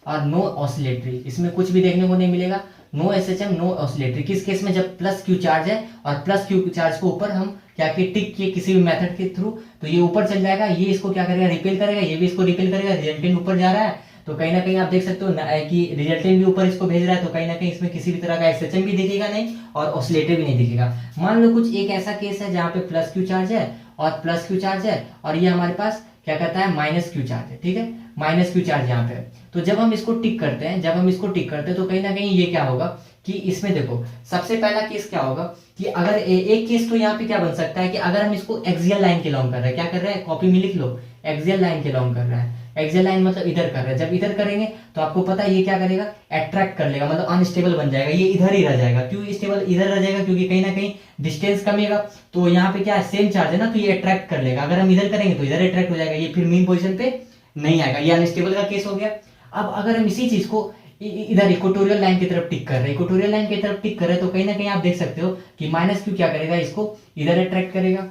और नो ऑसिलेटरी, इसमें कुछ भी देखने को नहीं मिलेगा, नो एसएचएम नो ऑसिलेटरी। किस केस में, जब प्लस क्यू चार्ज है और प्लस क्यू चार्ज को ऊपर हम क्या किए, टिक किए किसी भी मेथड के थ्रू, तो ये ऊपर चल जाएगा, ये इसको क्या करेगा, रिपेल करेगा, ये भी इसको रिपेल करेगा, रिजल्टेंट ऊपर जा रहा है, तो कहीं ना कहीं आप देख सकते हो कि रिजल्टेंट भी ऊपर इसको भेज रहा है, तो कहीं ना कहीं इसमें किसी भी तरह का एसएचएम भी दिखेगा नहीं और ऑसिलेटर भी नहीं दिखेगा। मान लो कुछ एक ऐसा केस है जहाँ पे प्लस क्यू चार्ज है और प्लस क्यू चार्ज है, और ये हमारे पास क्या कहता है, माइनस क्यू चार्ज है, ठीक है, माइनस क्यू चार्ज यहाँ पे। तो जब हम इसको टिक करते हैं, तो कहीं ना कहीं ये क्या होगा कि इसमें देखो सबसे पहला केस क्या होगा कि अगर एक केस तो यहाँ पे क्या बन सकता है कि अगर हम इसको एक्सियल लाइन के लॉन्ग कर रहे हैं, क्या कर रहे हैं, कॉपी में लिख लो, एक्सियल लाइन के लॉन्ग कर रहे हैं, एक्सियल लाइन मतलब इधर कर रहे हैं। जब इधर करेंगे तो आपको पता है ये क्या करेगा, अट्रैक्ट कर लेगा, मतलब अनस्टेबल बन जाएगा, ये इधर ही रह जाएगा। क्यों स्टेबल इधर रह जाएगा, क्योंकि कहीं ना कहीं डिस्टेंस कमेगा, तो यहाँ पे क्या है, सेम चार्ज है ना, तो ये अट्रैक्ट कर लेगा। अगर हम इधर करेंगे तो इधर अट्रैक्ट हो जाएगा, ये फिर मीन पोजीशन पे नहीं आएगा, ये अनस्टेबल का केस हो गया। अब अगर हम इसी चीज को इधर इक्वेटोरियल लाइन की तरफ टिक कर रहे हैं, इक्वेटोरियल लाइन की तरफ टिक कर रहे हैं, तो कहीं ना कहीं आप देख सकते हो कि माइनस क्यू क्या करेगा, इसको इधर अट्रैक्ट करेगा,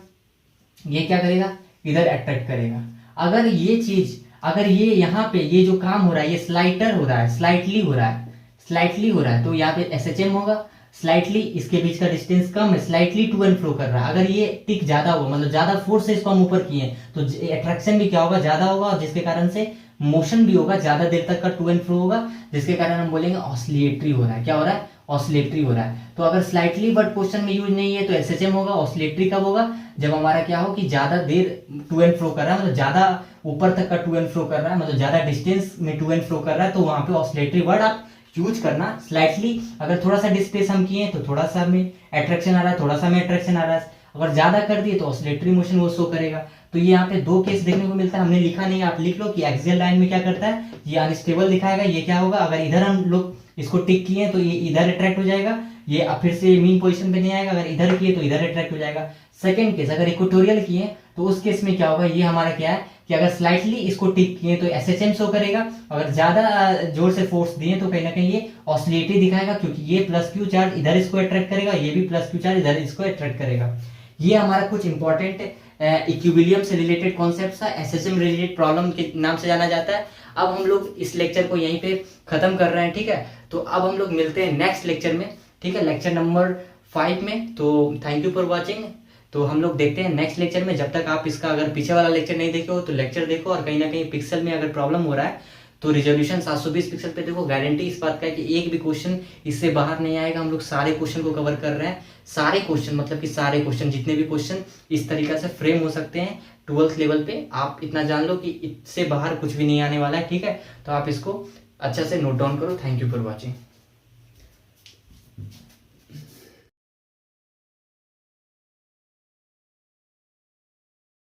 ये क्या करेगा, इधर अट्रैक्ट करेगा। अगर ये चीज, अगर ये यहाँ पे ये जो काम हो रहा है ये स्लाइटर हो रहा है, स्लाइटली हो रहा है, तो यहाँ पे एसएचएम होगा, स्लाइटली इसके बीच का डिस्टेंस कम है, स्लाइटली टू एंड फ्रो कर रहा है। अगर ये टिक ज्यादा होगा, मतलब ज्यादा फोर्स से इसको हम ऊपर किए, तो अट्रैक्शन भी क्या होगा, ज्यादा होगा, और जिसके कारण से मोशन भी होगा, ज्यादा देर तक का टू एंड फ्रो होगा, जिसके कारण हम बोलेंगे ऑसिलेटरी हो रहा है। क्या हो रहा है, ऑसिलेटरी हो रहा है। तो अगर स्लाइटली वर्ड क्वेश्चन में यूज नहीं है तो एसएचएम होगा। ऑसिलेटरी कब होगा, जब हमारा क्या हो कि ज्यादा देर टू एंड फ्रो कर रहा है, मतलब ज्यादा ऊपर तक का टू एंड फ्रो कर रहा है, मतलब ज्यादा डिस्टेंस में टू एंड फ्रो कर रहा है, तो वहां पे ऑसिलेटरी वर्ड आप यूज करना। स्लाइटली अगर थोड़ा सा डिस्प्लेस हम किए तो थोड़ा सा में अट्रैक्शन आ रहा है, थोड़ा सा में अट्रैक्शन आ रहा है। अगर ज्यादा कर दिए तो ऑसिलेटरी मोशन वो शो करेगा। तो ये यहाँ पे दो केस देखने को मिलता है, हमने लिखा नहीं, आप लिख लो कि एक्सियल लाइन में क्या करता है, ये अनस्टेबल दिखाएगा। ये क्या होगा, अगर इधर हम लोग इसको टिक किए तो ये इधर अट्रैक्ट हो जाएगा, ये फिर से मीन पोजीशन पे नहीं आएगा। अगर इधर किए तो इधर अट्रैक्ट हो जाएगा। सेकंड केस, अगर इक्वेटोरियल किए तो उस केस में क्या होगा, ये हमारा क्या है कि अगर स्लाइटली इसको टिक किए तो एसएचएम शो करेगा, अगर ज्यादा जोर से फोर्स दिए तो कहीं ना कहीं ये ऑसिलेटरी दिखाएगा, क्योंकि ये प्लस क्यू चार्ज इधर इसको अट्रैक्ट करेगा, ये भी प्लस क्यू चार्ज इधर इसको अट्रैक्ट करेगा। ये हमारा कुछ इंपॉर्टेंट इक्विलिब्रियम से रिलेटेड कॉन्सेप्ट था, एसएचएम रिलेटेड प्रॉब्लम के नाम से जाना जाता है। अब हम लोग इस लेक्चर को यहीं पे खत्म कर रहे हैं, ठीक है। तो अब हम लोग मिलते हैं नेक्स्ट लेक्चर में, ठीक है, लेक्चर नंबर 5 में। तो थैंक यू फॉर वॉचिंग। तो हम लोग देखते हैं नेक्स्ट लेक्चर में। जब तक आप इसका अगर पीछे वाला लेक्चर नहीं देखे हो तो लेक्चर देखो, और कहीं ना कहीं पिक्सल में अगर प्रॉब्लम हो रहा है तो रिजोल्यूशन 720 पिक्सल पे देखो। गारंटी इस बात का है कि एक भी क्वेश्चन इससे बाहर नहीं आएगा। हम लोग सारे क्वेश्चन को कवर कर रहे हैं, सारे क्वेश्चन मतलब कि सारे क्वेश्चन, जितने भी क्वेश्चन इस तरीके से फ्रेम हो सकते हैं 12th लेवल पे, आप इतना जान लो कि इससे बाहर कुछ भी नहीं आने वाला है, ठीक है। तो आप इसको अच्छा से नोट डाउन करो। Thank you for watching.